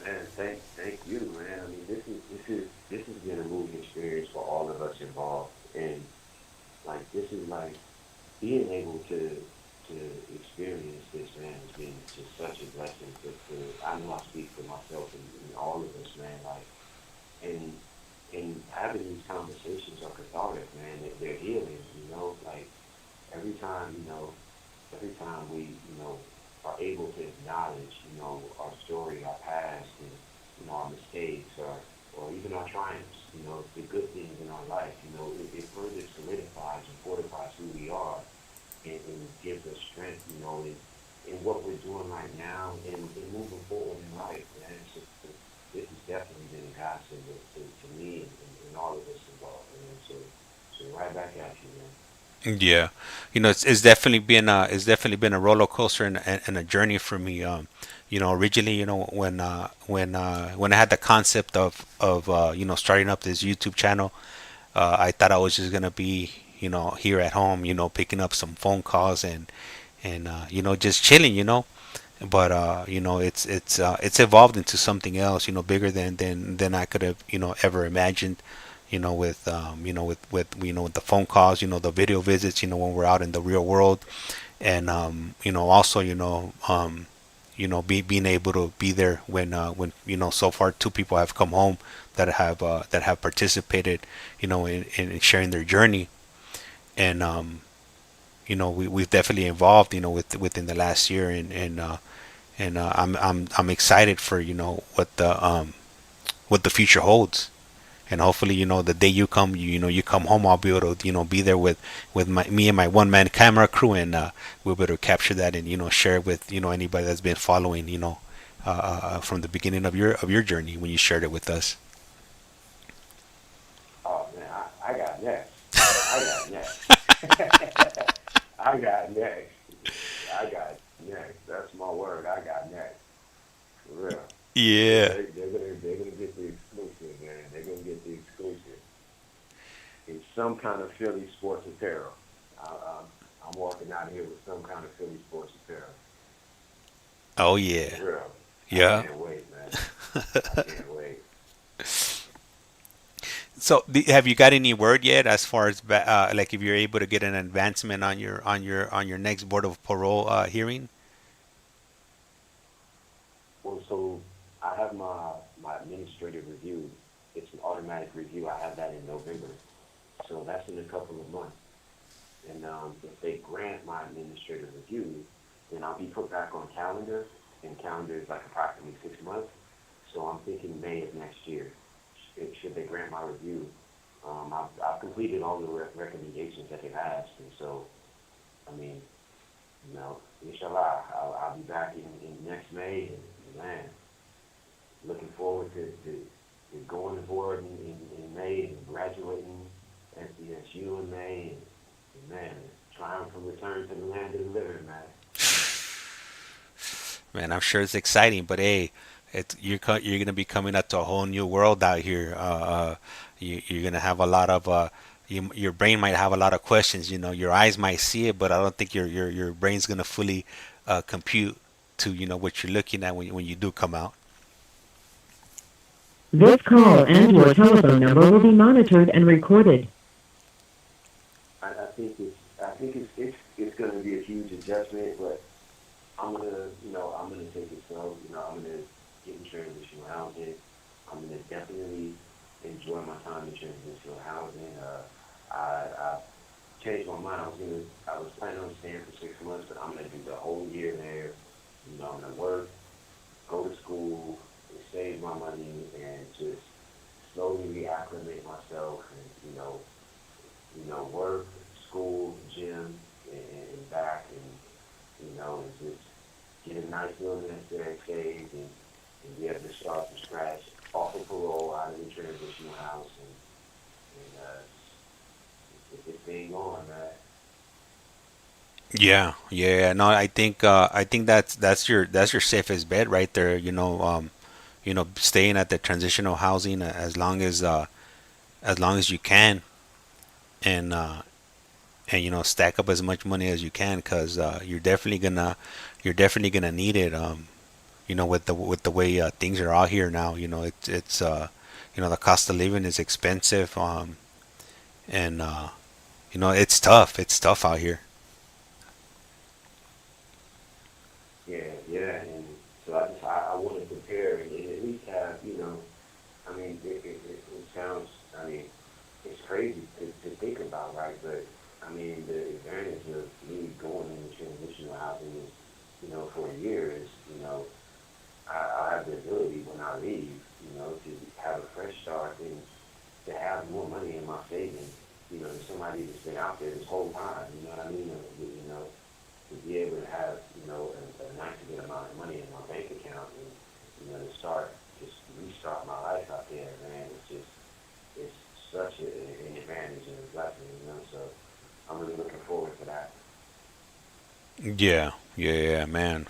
Man, thank you, man. I mean, this has been a moving experience for all of us involved, and like this is like being able to experience this, man, has been just such a blessing. I know I speak for myself and all of us, man. Like, and having these conversations are cathartic, man. They're healing, Like every time, every time we, are able to acknowledge, our story, our past, and our mistakes, or even our triumphs, the good things in our life, it further solidifies and fortifies who we are, and gives us strength, in what we're doing right now, and moving forward in life, man. So, this has definitely been a godsend to me and all of us involved, man. So right back at you, man. Yeah, it's definitely been a roller coaster and a journey for me. Originally, when I had the concept of starting up this YouTube channel, I thought I was just gonna be here at home, picking up some phone calls and just chilling, but it's evolved into something else, bigger than I could have ever imagined, with the phone calls, the video visits, when we're out in the real world, and also being able to be there when so far two people have come home that have participated, in sharing their journey. And we've definitely evolved, within the last year, and I'm excited for what the future holds. And hopefully, the day you come home, I'll be able to be there with me and my one man camera crew, and we'll be able to capture that and share it with anybody that's been following, from the beginning of your journey when you shared it with us. Oh man, I got next. I got next. I got next. I got next. That's my word. I got next. For real. Yeah. They're gonna get the exclusive, man. They're gonna get the exclusive in some kind of Philly sports apparel. I'm walking out here with some kind of Philly sports apparel. Oh yeah. For real. I Yeah. can't wait, man. I can't wait. So, have you got any word yet as far as like if you're able to get an advancement on your next board of parole hearing? Well, so I have my administrative review. It's an automatic review. I have that in November. So that's in a couple of months. And if they grant my administrative review, then I'll be put back on calendar, and calendar is like approximately 6 months. So I'm thinking May of next year. Should they grant my review, I've completed all the recommendations that they've asked, and so, I mean, inshallah, I'll be back in next May, and man, looking forward to going aboard in May and graduating at the SU in May, and man, trying to return to the land of the living, man. Man, I'm sure it's exciting, but hey, you're gonna be coming out to a whole new world out here. You're gonna have a lot of your brain might have a lot of questions. Your eyes might see it, but I don't think your brain's gonna fully compute to what you're looking at when you do come out. This call and your telephone number will be monitored and recorded. I think it's going to be a huge adjustment, but I'm gonna take it slow. I'm gonna get in transitional housing. I'm gonna definitely enjoy my time in transitional housing. I changed my mind. I was planning on staying for 6 months, but I'm gonna do the whole year there. I'm gonna work, go to school, and save my money, and just slowly reacclimate myself, and work, school, gym, and back, and just get a nice little necessary saved, and be able to start from scratch, off of parole, out of the transitional house, and get this thing going, man. Yeah. No, I think that's your safest bet right there. Staying at the transitional housing as long as you can, and stack up as much money as you can, because you're definitely gonna need it. With the way things are out here now. It's the cost of living is expensive, and it's tough. It's tough out here. Yeah, and so I want to prepare and at least have, I mean, it sounds, I mean, it's crazy to think about, right? But I mean, the advantage of me going into transitional housing is, for a year is, I have the ability when I leave, to have a fresh start and to have more money in my savings, than somebody that's been out there this whole time, you know what I mean? To be able to have, a nice good amount of money in my bank account, and, to restart my life out there, man, it's such an advantage and a blessing, so I'm really looking forward to that. Yeah, man.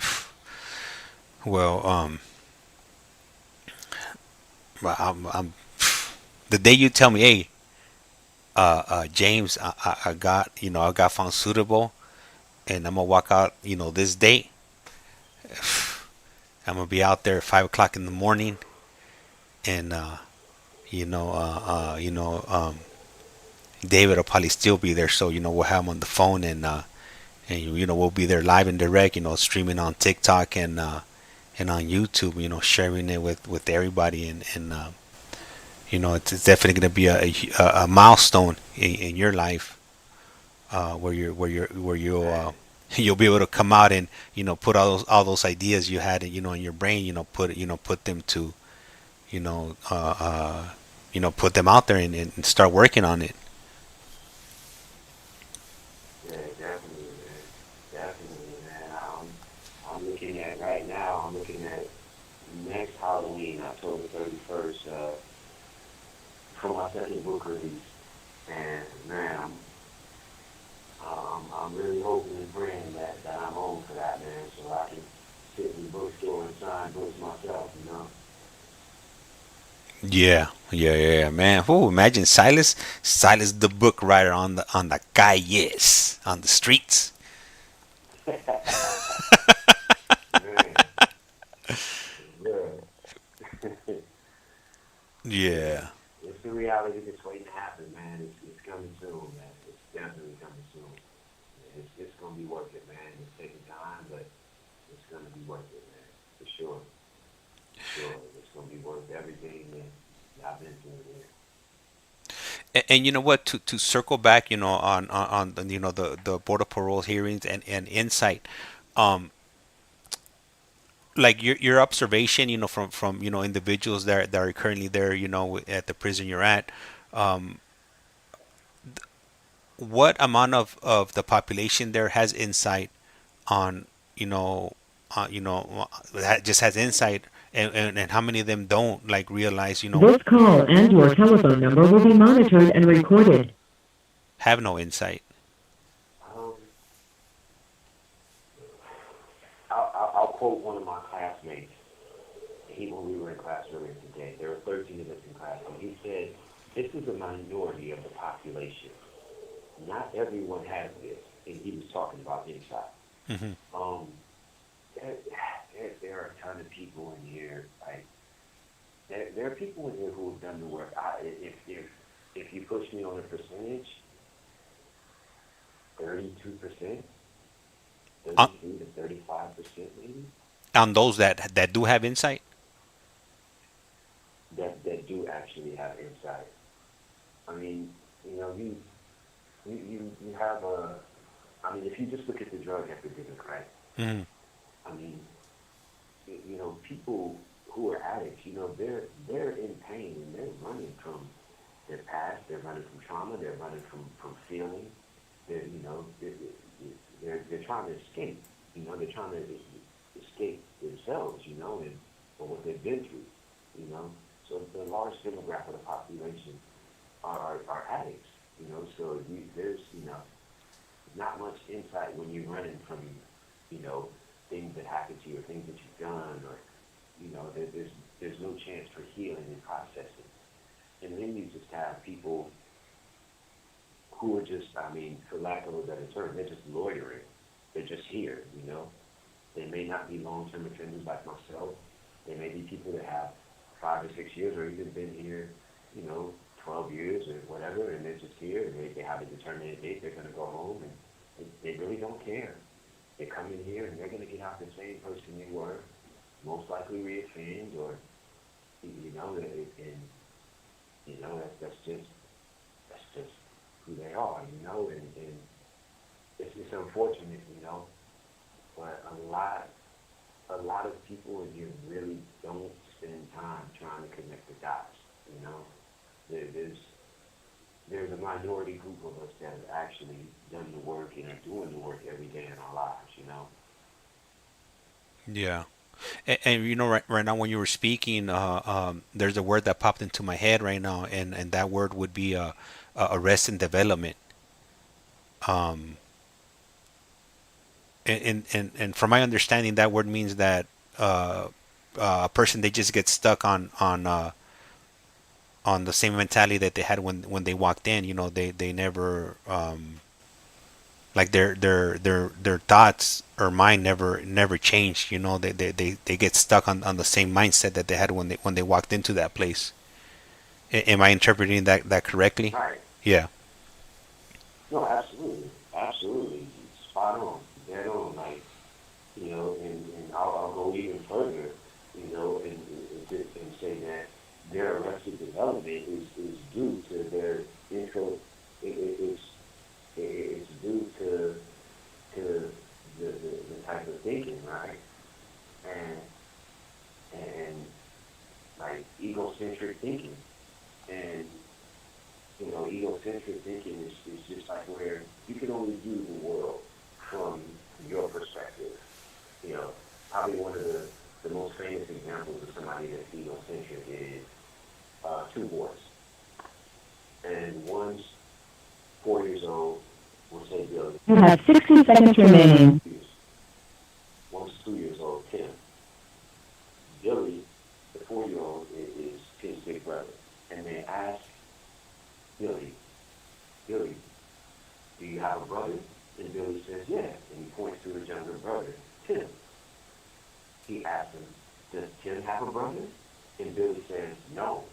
Well, but the day you tell me, hey, James, I got found suitable, and I'm gonna walk out, this date. I'm gonna be out there at 5 o'clock in the morning, and David will probably still be there, so we'll have him on the phone, and we'll be there live and direct, streaming on TikTok and on YouTube, sharing it with everybody, and it's definitely gonna be a milestone in your life, where you'll be able to come out and put all those ideas you had in your brain, put them to you know put them out there, and start working on it. Yeah, definitely, man. I'm looking at right now. I'm looking at next Halloween, October 31st, for my second book release, and man, I'm really hoping and praying that I'm home for that, man, so I can sit in the bookstore and sign books myself. Yeah, man. Oh, imagine Silas the book writer on the calles, on the streets. Man, yeah. Yeah. It's the reality that's waiting to happen, man. It's coming soon, man. It's definitely coming soon. It's gonna be worth it, man. It's taking time, but it's gonna be worth it, man. For sure. It's gonna be worth everything that I've been through here. And you know what? To circle back, on the board of parole hearings and insight, um, like your observation, from individuals that are currently there, at the prison you're at. what amount of the population there has insight on, that just has insight, and how many of them don't like realize, This call and your telephone number will be monitored and recorded. have no insight. Um, I'll quote one of my classmates. When we were in class earlier today, there were 13 of us in class, and he said, this is a minority of the population. Not everyone has this, and he was talking about insight. Mm-hmm. There are a ton of people in here. Like there are people in here who have done the work. If you push me on a percentage, 32%, 32 to 35% maybe. On those that do have insight. That do actually have insight. I mean, you have a. I mean, if you just look at the drug epidemic, right? Mm-hmm. I mean, people who are addicts, they're in pain and they're running from their past, they're running from trauma, they're running from feeling, they're trying to escape, they're trying to escape themselves, and or what they've been through, So the large demographic of the population are addicts, So there's not much insight when you're running from things that happen to you or things that you've done, or there's no chance for healing and processing. And then you just have people who are just, for lack of a better term, they're just loitering. They're just here, They may not be long-term offenders like myself. They may be people that have 5 or 6 years or even been here, 12 years or whatever, and they're just here, and they have a determined date. They're going to go home, and they really don't care. They come in here, and they're going to get out the same person they were, most likely reoffend, or, that's just who they are, and it's unfortunate, but a lot of people in here really don't spend time trying to connect the dots, There's a minority group of us that have actually done the work and are doing the work every day in our lives, Yeah. And right now when you were speaking, there's a word that popped into my head right now, and that word would be arrest and development. Um, and from my understanding, that word means that a person, they just get stuck on the same mentality that they had when they walked in. They never, like their thoughts or mind never changed. They get stuck on the same mindset that they had when they walked into that place. Am I interpreting that correctly? Right. Yeah. No, absolutely, spot on, dead on. Like, and I'll go even further, and say that their arrested development is due to their intro. It's due to the type of thinking, right? And like egocentric thinking, and egocentric thinking is just like where you can only view the world from your perspective. Probably one of the most famous examples of somebody that's egocentric is 2 boys. And one's 4 years old, we'll say Billy. You have 60 seconds remaining. One's 2 years old, Tim. Billy, the 4-year-old, is Tim's big brother. And they ask Billy, do you have a brother? And Billy says, yeah. And he points to his younger brother, Tim. He asks him, does Tim have a brother? And Billy says, no.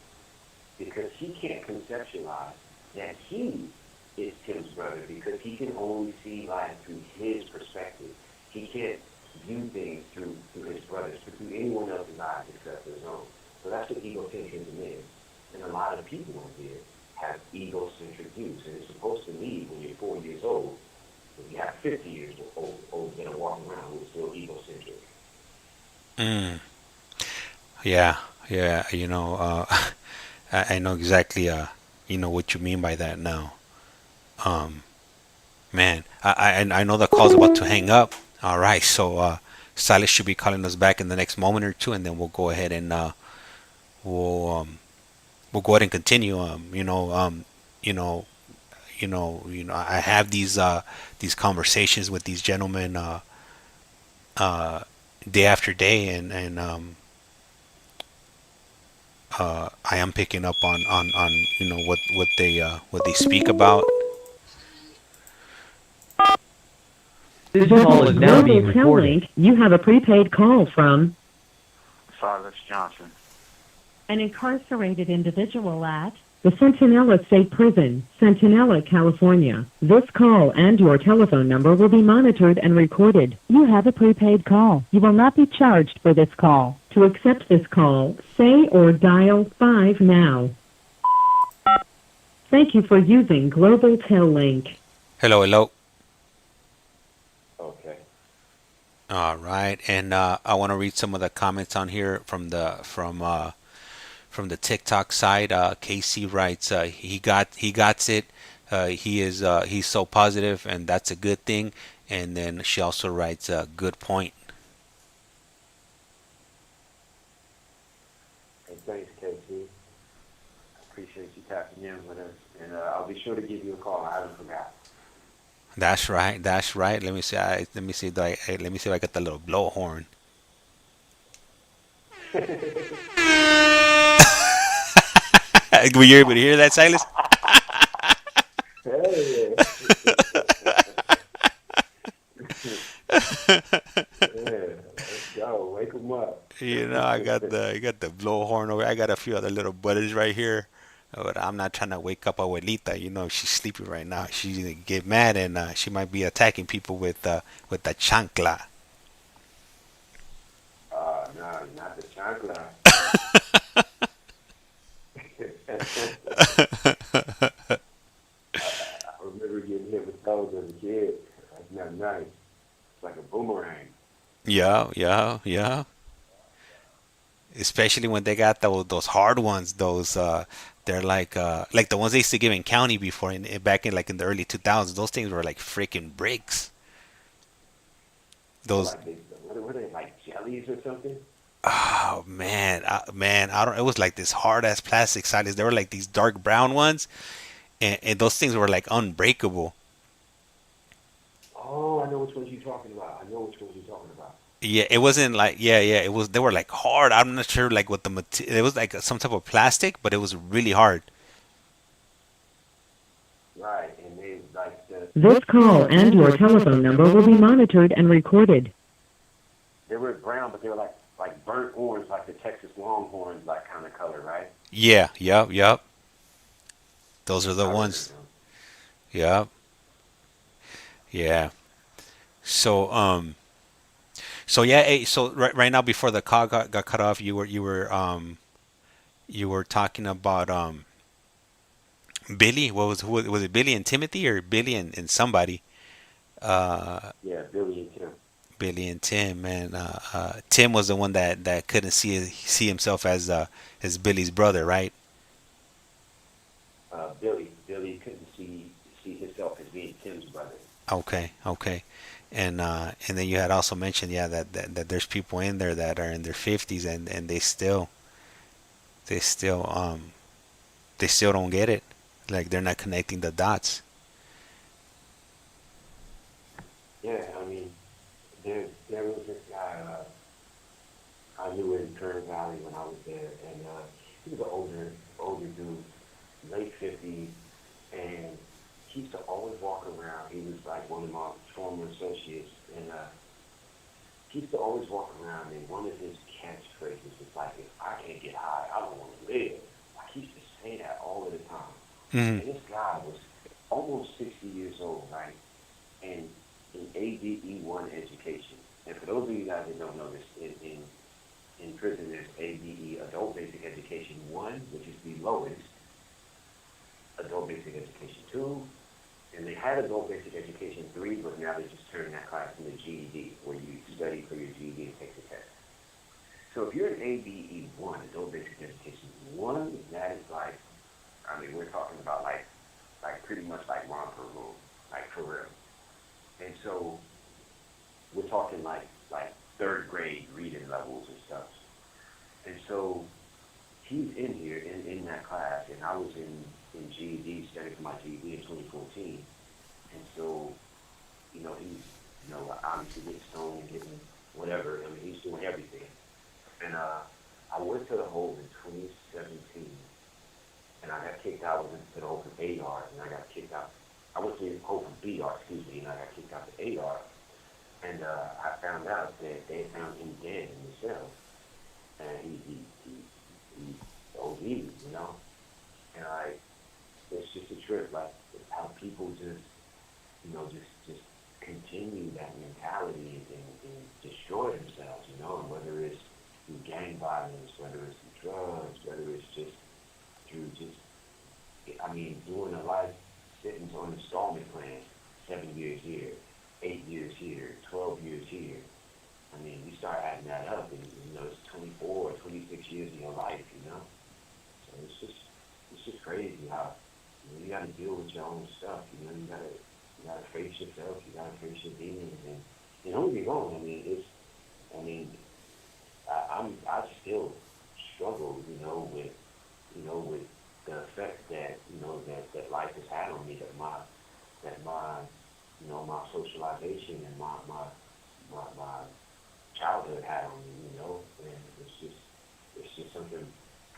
Because he can't conceptualize that he is Tim's brother, because he can only see life through his perspective. He can't view things through his brother's, through anyone else's eyes except his own. So that's what egocentrism is. And a lot of people in here have egocentric views, and it's supposed to leave when you're 4 years old. If you have 50 years old that are walking around who are still egocentric. Mm. Yeah. I know exactly what you mean by that now. Man, I know the call's about to hang up. All right, so Silas should be calling us back in the next moment or two, and then we'll go ahead and we'll we'll go ahead and continue. You know, I have these conversations with these gentlemen day after day, and I am picking up on what they speak about. This For call the is now being global tel recorded. link, you have a prepaid call from Silas Johnson. An incarcerated individual at the Centinela State Prison, Centinela, California. This call and your telephone number will be monitored and recorded. You have a prepaid call. You will not be charged for this call. To accept this call, say or dial 5 now. Thank you for using Global Tel Link. Hello, hello. Okay. All right, and I want to read some of the comments on here from the TikTok side. Casey writes, he got it. He's so positive, and that's a good thing. And then she also writes, good point. Hey, thanks, Casey. Appreciate you tapping in with us, and I'll be sure to give you a call. I haven't forgot. That's right. That's right. Let me see. Let me see. Let me see if I got the little blowhorn. Were you able to hear that, Silas? Hey. Yeah, let's go. Wake them up. I got the blowhorn over. I got a few other little buddies right here. But I'm not trying to wake up Abuelita. She's sleeping right now. She's gonna get mad, and she might be attacking people with the chancla. No, not the chancla. I remember getting hit with those as a kid. That's not nice. It's like a boomerang. Yeah. Especially when they got those hard ones. Those they're like the ones they used to give in county before, back in the early 2000s. Those things were like freaking bricks. Those. Like what were they, like jellies or something? Oh man, I don't. It was like this hard ass plastic sides. They were like these dark brown ones, and those things were like unbreakable. Oh, I know which ones you're talking about. Yeah, it wasn't like yeah. It was. They were like hard. I'm not sure like what the material. It was like some type of plastic, but it was really hard. Right, and they like This call and your telephone number will be monitored and recorded. they were brown, but they were like burnt orange, like the Texas Longhorns, like kind of color, right? Yeah. Yep. Those are the I remember ones. them. Yep. Yeah. So So yeah. So right now before the call got cut off, you were talking about Billy. Who was it? Billy and Timothy, or Billy and somebody? Yeah, Billy and Tim. Billy and Tim, and Tim was the one that couldn't see himself as Billy's brother, right? Billy couldn't see himself as being Tim's brother. Okay. And then you had also mentioned, yeah, that there's people in there that are in their 50s, and they still don't get it. Like they're not connecting the dots. Yeah, I mean, there was this guy I knew in Kern Valley when I was there, and he was an older dude, late 50s, and he used to always walk around. He was like one of my former associates, and he used to always walk around, and one of his catchphrases was like, "If I can't get high, I don't want to live." Like he used to say that all of the time. Mm-hmm. And this guy was almost 60 years old, right? And in AVE1 education. And for those of you guys that don't know this, in prison there's ABE, Adult Basic Education 1, which is the lowest, Adult Basic Education 2, and they had Adult Basic Education 3, but now they're just turning that class into GED, where you study for your GED and take the test. So if you're in ABE1, Adult Basic Education 1, that is like, I mean, we're talking about like pretty much like romper room, like for real. And so we're talking like third grade reading levels and stuff. And so he's in here in that class, and I was in GED, studying for my GED in 2014. And so, he's, obviously getting stoned and getting whatever. I mean, he's doing everything. And I went to the hole in 2017, and I got kicked out to the hole from AR, and I got kicked out. I went to the hole from BR, and I got kicked out to AR. And I found out that they found him dead in the cell. And he OD'd, And it's just a trip, like how people just continue that mentality and destroy themselves, and whether it's through gang violence, whether it's through drugs, whether it's just through doing a life sentence on installment plan, 7 years here, 8 years here, 12 years here. I mean, you start adding that up, and it's 24 or 26 years in your life, So it's just crazy how you got to deal with your own stuff. You gotta face yourself. You gotta face your demons, and don't get me wrong. I still struggle, with the effect that that life has had on me, that my my socialization and my childhood had on me, and it's just something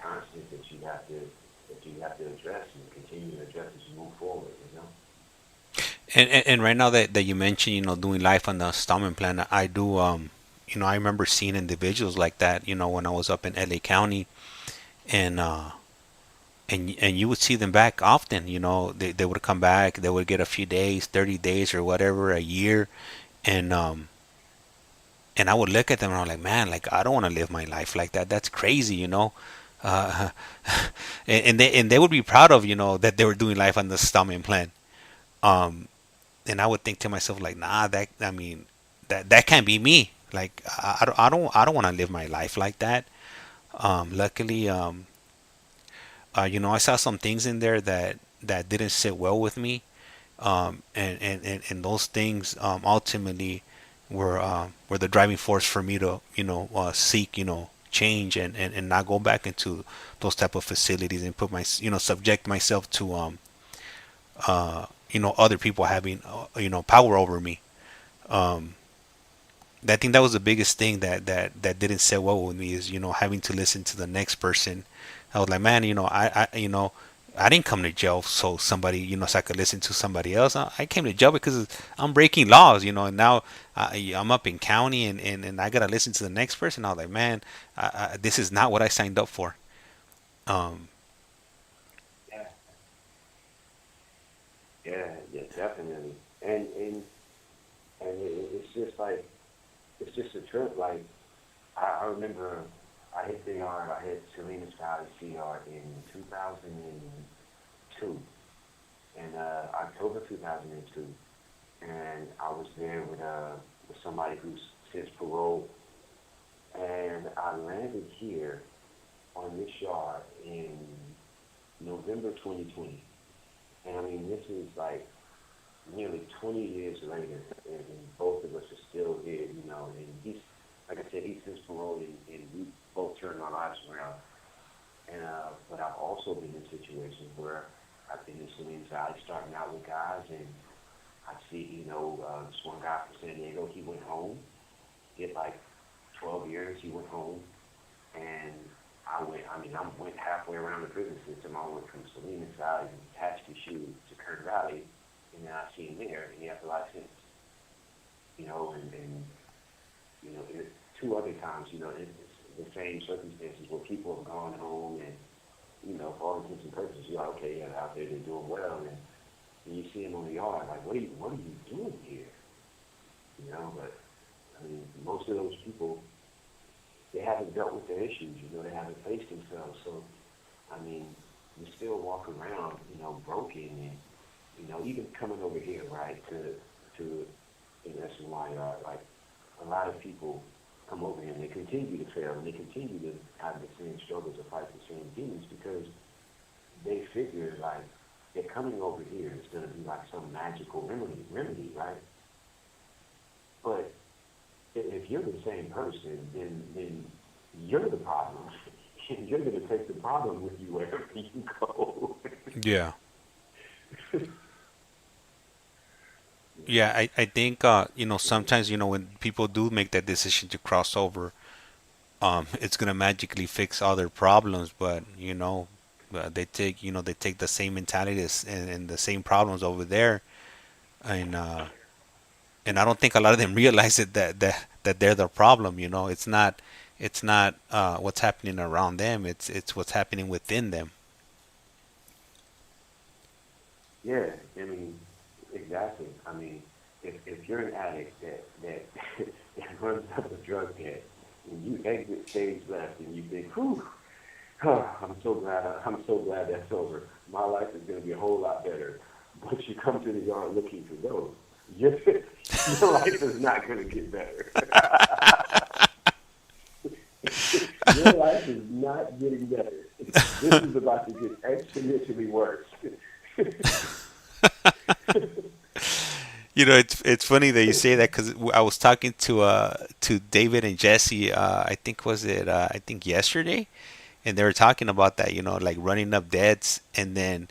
constant that you have to address and continue to address as you move forward, And right now that you mentioned, doing life on the installment plan, I do, I remember seeing individuals like that, when I was up in LA County, and and you would see them back often. They would come back, they would get a few days, 30 days or whatever, a year, and I would look at them and I'm like, man, like I don't want to live my life like that. That's crazy. Uh, and they would be proud of, that they were doing life on the installment plan. Um, and I would think to myself like, nah, that can't be me. Like I don't want to live my life like that. Luckily, I saw some things in there that didn't sit well with me. And those things ultimately were the driving force for me to seek change and not go back into those type of facilities and put my subject myself to other people having power over me. um I think that was the biggest thing that didn't sit well with me is having to listen to the next person. I was like, man, I didn't come to jail so somebody, so I could listen to somebody else. I came to jail because I'm breaking laws, and now I'm up in county and I gotta listen to the next person. I was like, man, this is not what I signed up for. Um, Yeah, yeah, definitely. It's just like it's just a trip. Like I remember I hit the yard. I hit Salinas Valley CR in 2002, in October 2002, and I was there with somebody who's since paroled, and I landed here on this yard in November 2020. And I mean, this is like nearly 20 years later, and both of us are still here, and he's, like I said, he's since paroled, and we both turned our lives around. And but I've also been in situations where I've been in Salinas Valley starting out with guys, and I see, this one guy from San Diego, he went home, did like 12 years, he went home, and I went halfway around the prison system. I went from Salinas Valley, Hatchie to Kern Valley, and then I see him there, and he has a life sentence. Two other times, it's the same circumstances where people have gone home and, for all intents and purposes, you're like, okay, yeah, out there they're doing well, and you see them on the yard, like, what are you doing here? But, I mean, most of those people, they haven't dealt with their issues, they haven't faced themselves, so, I mean, you still walk around, broken, and, even coming over here, right, to in SNY, like, a lot of people come over here and they continue to fail and they continue to have the same struggles or fight the same demons because they figure like they're coming over here, it's going to be like some magical remedy, right? But if you're the same person, then you're the problem. And you're going to take the problem with you wherever you go. Yeah. Yeah, I think sometimes when people do make that decision to cross over, it's gonna magically fix all their problems, but they take the same mentality and the same problems over there, and I don't think a lot of them realize it that they're the problem. It's not what's happening around them. It's what's happening within them. Yeah, I mean, exactly. I mean, if you're an addict that that runs up a drug debt, and you exit stage left, and you think, "Whew, I'm so glad that's over. My life is going to be a whole lot better." But you come to the yard looking for those. Your life is not going to get better. Your life is not getting better. This is about to get exponentially worse. It's funny that you say that because I was talking to David and Jesse. I think yesterday, and they were talking about that. Like running up debts and then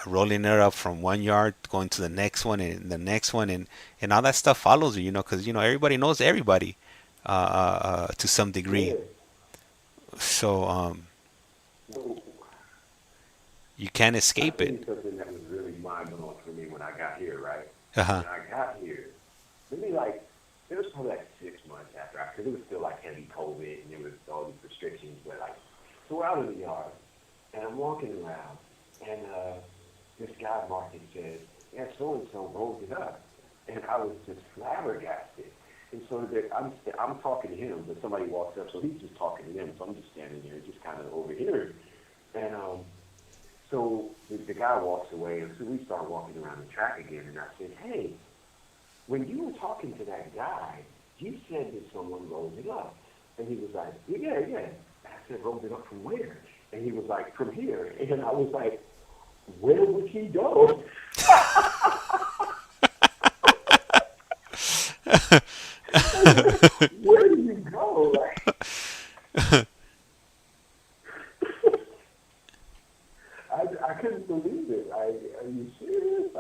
rolling it up from one yard, going to the next one and the next one, and all that stuff follows you. Because everybody knows everybody to some degree. Yeah. So you can't escape I it. something that was really mind-blowing for me when I got here, right? Uh-huh. When I got here, it was probably like 6 months after, because it was still like heavy COVID and there was all these restrictions, but so we're out in the yard, and I'm walking around, and this guy, Martin, says, "Yeah, so-and-so rolled it up." And I was just flabbergasted. And so I'm talking to him, but somebody walks up, so he's just talking to them, so I'm just standing there, just kind of overhearing. And so the guy walks away, and so we start walking around the track again, and I said, "Hey, when you were talking to that guy, you said that someone rolled it up." And he was like, "Yeah, yeah." I said, "Rolled it up from where?" And he was like, "From here." And I was like, "Where would he go?" Where do you go? I couldn't believe it. Are you serious?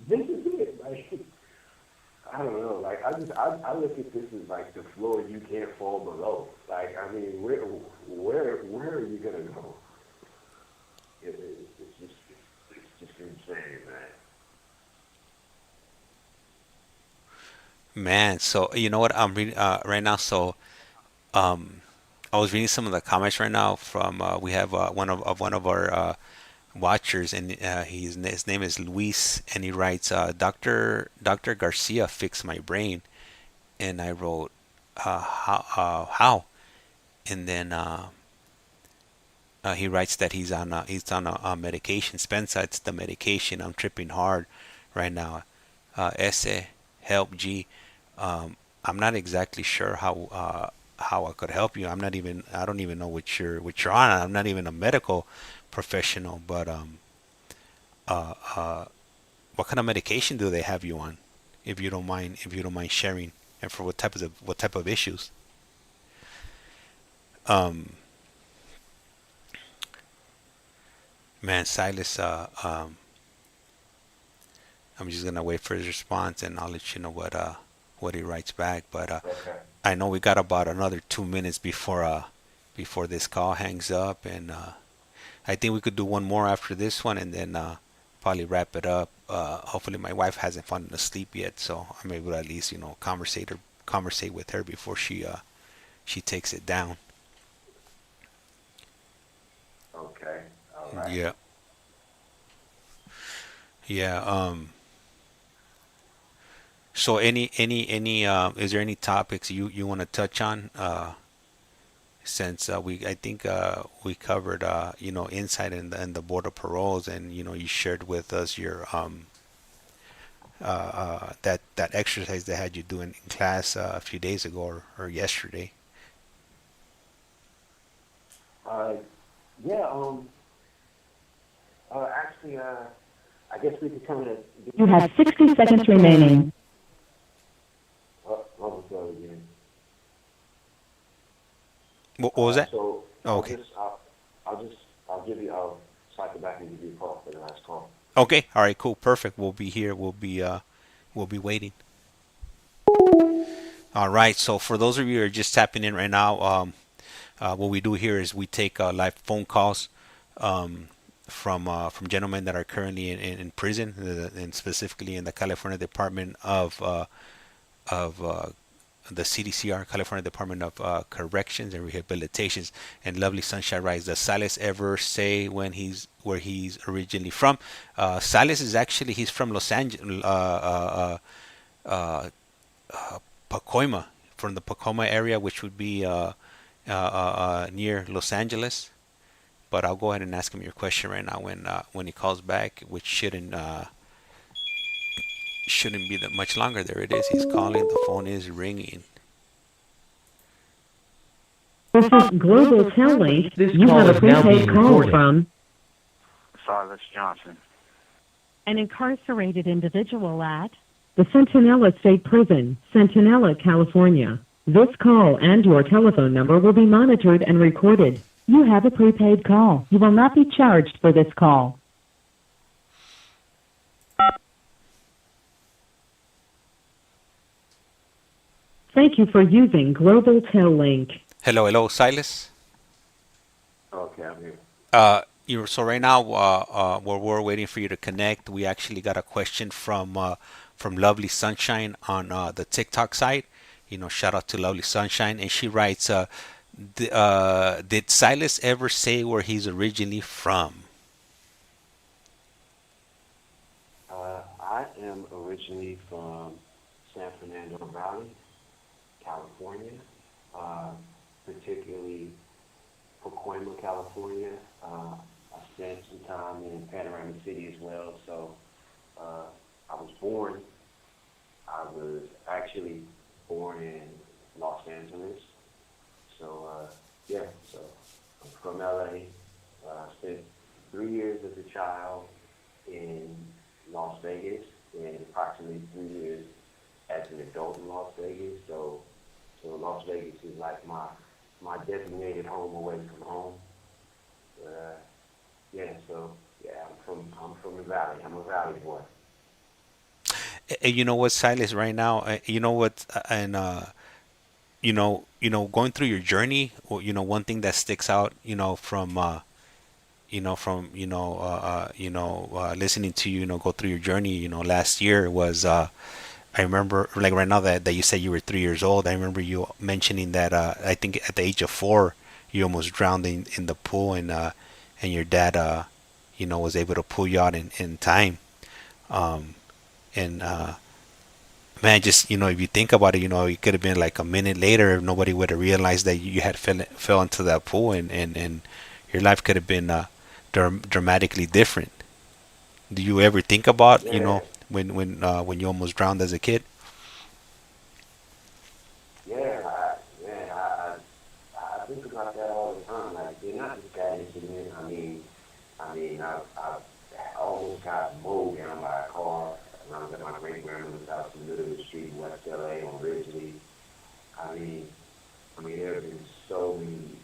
This is it. I don't know. I look at this as like the floor you can't fall below. I mean, where are you gonna go? It's just insane, man. Man, so you know what I'm reading right now. So I was reading some of the comments right now from we have one of our watchers, and his name is Luis, and he writes, Dr. Garcia fixed my brain, and I wrote how, and then he writes that he's on a medication. Spencer, it's the medication. I'm tripping hard right now. Esse help G. I'm not exactly sure how I could help you. I don't even know what you're on. I'm not even a medical professional, but what kind of medication do they have you on, if you don't mind sharing, and for what type of issues? Man, Silas, I'm just gonna wait for his response, and I'll let you know what he writes back. But Okay. I know we got about another 2 minutes before this call hangs up, and I think we could do one more after this one, and then probably wrap it up. Hopefully, my wife hasn't fallen asleep yet, so I'm able to at least conversate with her before she takes it down. Okay. All right. Yeah. Yeah. So any is there any topics you want to touch on? Since I think we covered insight in the board of paroles, and you shared with us your that exercise they had you doing in class a few days ago or yesterday. Yeah. Actually, I guess we could kind of. You have 60 seconds remaining. What was that? So Oh, okay. I'll cycle back and give you a call for the last call. Okay. All right. Cool. Perfect. We'll be here. We'll be waiting. All right. So for those of you who are just tapping in right now, what we do here is we take live phone calls from gentlemen that are currently in prison, and specifically in the California Department of the CDCR, California Department of Corrections and Rehabilitations. And lovely Sunshine writes, does Silas ever say where he's originally from? Silas is actually, he's from Los Angeles, Pacoima, from the Pacoima area, which would be near Los Angeles. But I'll go ahead and ask him your question right now when he calls back, which shouldn't be that much longer. There it is. He's calling. The phone is ringing. This is Global Telly. This You call have a is now prepaid being call recorded. from Silas Johnson. An incarcerated individual at the Centinela State Prison, Centinela, California. This call and your telephone number will be monitored and recorded. You have a prepaid call. You will not be charged for this call. Thank you for using Global Tel Link. Hello, Silas. Okay, I'm here. So right now, while we're waiting for you to connect, we actually got a question from Lovely Sunshine on the TikTok site. Shout out to Lovely Sunshine, and she writes, did Silas ever say where he's originally from? I am originally from San Fernando Valley, California, particularly Pacoima, California. I spent some time in Panorama City as well. So I was actually born in Los Angeles. So so I'm from LA. Spent 3 years as a child in Las Vegas and approximately 3 years as an adult in Las Vegas. So Las Vegas is like my designated home away from home. I'm from the Valley. I'm a Valley boy. You know what, Silas, right now, you know what, and going through your journey, or one thing that sticks out, listening to you, go through your journey, last year was, I remember, like right now that you said you were 3 years old. I remember you mentioning that I think at the age of 4, you almost drowned in the pool, and your dad, was able to pull you out in time. And man, just if you think about it, it could have been like a minute later if nobody would have realized that you had fell into that pool, and your life could have been dramatically different. Do you ever think about when you almost drowned as a kid? I think about that all the time. Like, they're not just that incident. I almost got mowed down by a car when I was at my great grandmother's house in the middle of the street in West LA on Ridgely. There have been so many,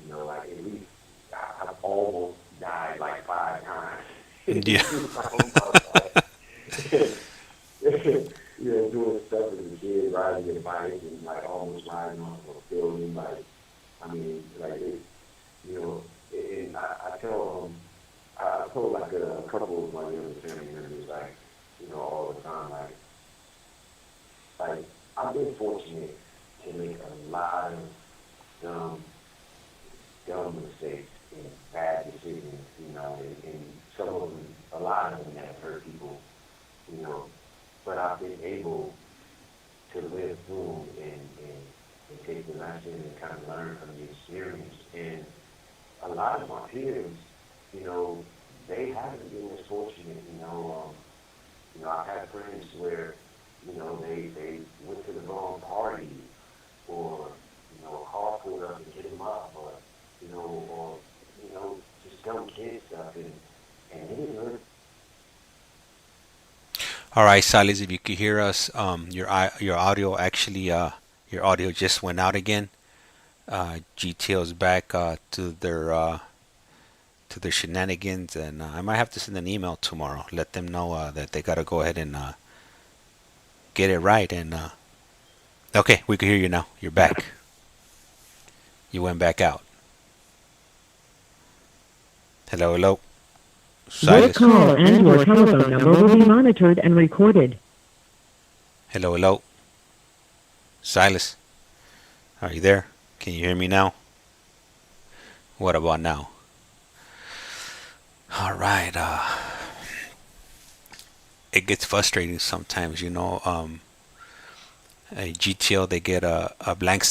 like at least I've almost died like 5 times. Yeah. Doing stuff as a kid, riding a bike and like almost riding off a building, and I told like a couple of my younger family members, all the time, I've been fortunate to make a lot of dumb mistakes and bad decisions, and some of them, a lot of them have hurt people, but I've been able to live through and take the lesson and kind of learn from the experience. And a lot of my peers, they haven't been as fortunate, I've had friends where, they went to the wrong party, or, a car pulled up and hit them up, or just dumb kid stuff, and it hurt. All right, Silas, if you could hear us, your audio actually, your audio just went out again. GTO's back to their shenanigans, and I might have to send an email tomorrow. Let them know that they gotta go ahead and get it right. And okay, we can hear you now. You're back. You went back out. Hello, hello. Your Silas. call and your telephone number will be monitored and recorded. Hello, hello. Silas. Are you there? Can you hear me now? What about now? All right. It gets frustrating sometimes, you know. A GTO, they get a blank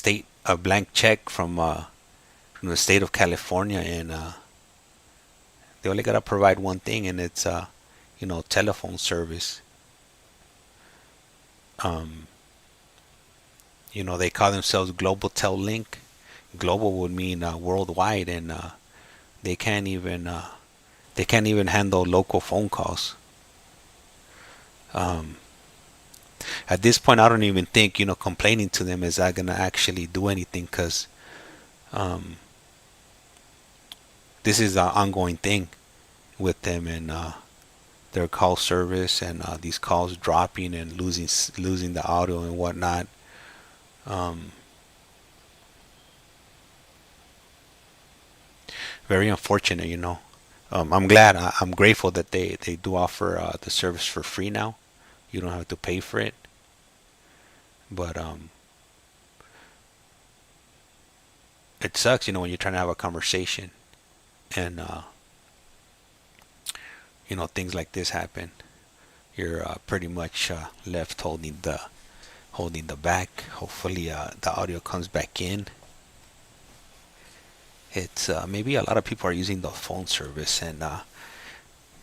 check from the state of California, and they only gotta provide one thing, and it's telephone service. They call themselves Global Tel Link. Global would mean worldwide, and they can't even handle local phone calls. At this point, I don't even think complaining to them is not gonna actually do anything, because this is an ongoing thing with them, and their call service, and these calls dropping and losing the audio and whatnot. Very unfortunate, I'm glad, I'm grateful that they do offer the service for free now. You don't have to pay for it. But it sucks, when you're trying to have a conversation, and things like this happen. You're pretty much left holding the back. Hopefully the audio comes back in. It's maybe a lot of people are using the phone service, and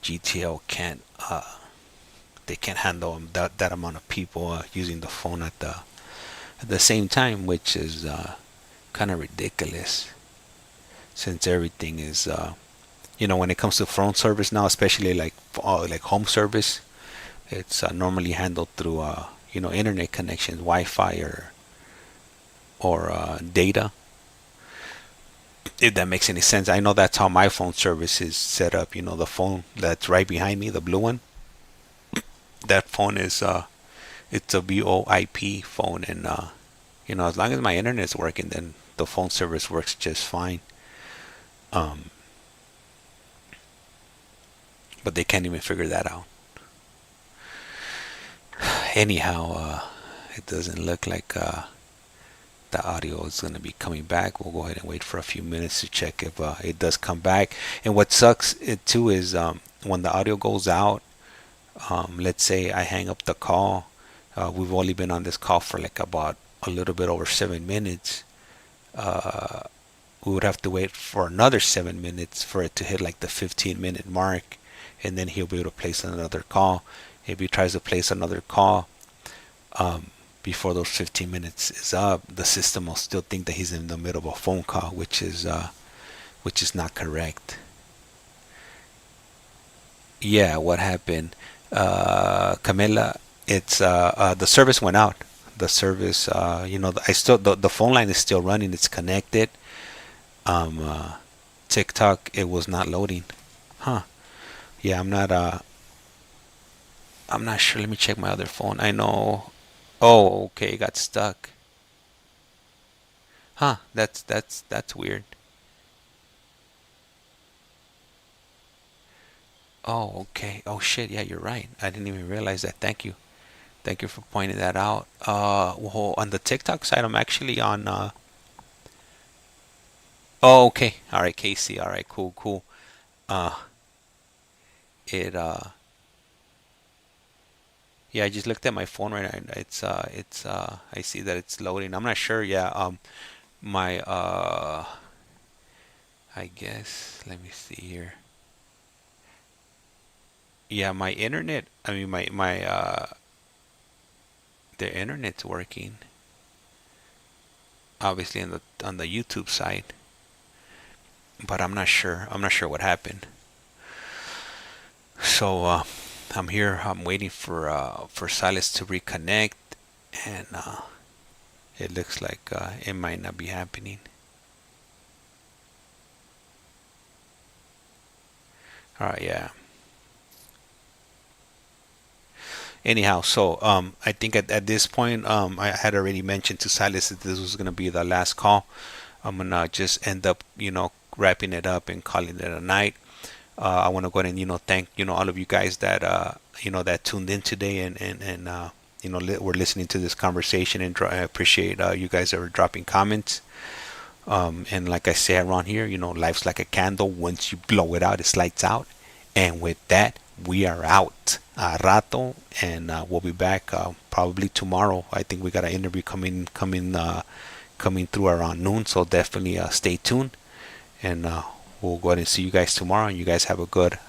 GTO can't they can't handle that amount of people using the phone at the same time, which is kind of ridiculous, since everything is when it comes to phone service now, especially like home service, it's normally handled through internet connections, Wi-Fi or data. If that makes any sense. I know that's how my phone service is set up. The phone that's right behind me, the blue one, that phone is it's a VoIP phone, and as long as my internet is working, then the phone service works just fine. But they can't even figure that out. Anyhow, it doesn't look like the audio is going to be coming back. We'll go ahead and wait for a few minutes to check if it does come back. And what sucks too is when the audio goes out, let's say I hang up the call, we've only been on this call for like about a little bit over 7 minutes. We would have to wait for another 7 minutes for it to hit like the 15-minute mark, and then he'll be able to place another call. If he tries to place another call before those 15 minutes is up, the system will still think that he's in the middle of a phone call, which is not correct. Yeah, what happened, Camila? It's the service went out. The service, I still the phone line is still running. It's connected. TikTok, it was not loading. Huh? Yeah, I'm not sure. Let me check my other phone. I know. Oh, okay, it got stuck. Huh? That's weird. Oh, okay. Oh shit. Yeah, you're right. I didn't even realize that. Thank you for pointing that out. Well, on the TikTok side, I'm actually on. Oh, okay. All right, Casey. All right, cool. It Yeah, I just looked at my phone right now. It's I see that it's loading. I'm not sure. Yeah. My I guess, let me see here. Yeah, my internet. I mean, my the internet's working. Obviously on the YouTube side, but I'm not sure. I'm not sure what happened. So I'm here. I'm waiting for Silas to reconnect, and it looks like it might not be happening. Yeah. Anyhow, so I think at this point, I had already mentioned to Silas that this was gonna be the last call. I'm gonna just end up, wrapping it up and calling it a night. I want to go ahead and thank all of you guys that that tuned in today and we're listening to this conversation, and I appreciate you guys that are dropping comments. And like I say around here, life's like a candle. Once you blow it out, it's lights out. And with that, we are out. A rato, and we'll be back probably tomorrow. I think we got an interview coming through around noon, so definitely stay tuned. And we'll go ahead and see you guys tomorrow. And you guys have a good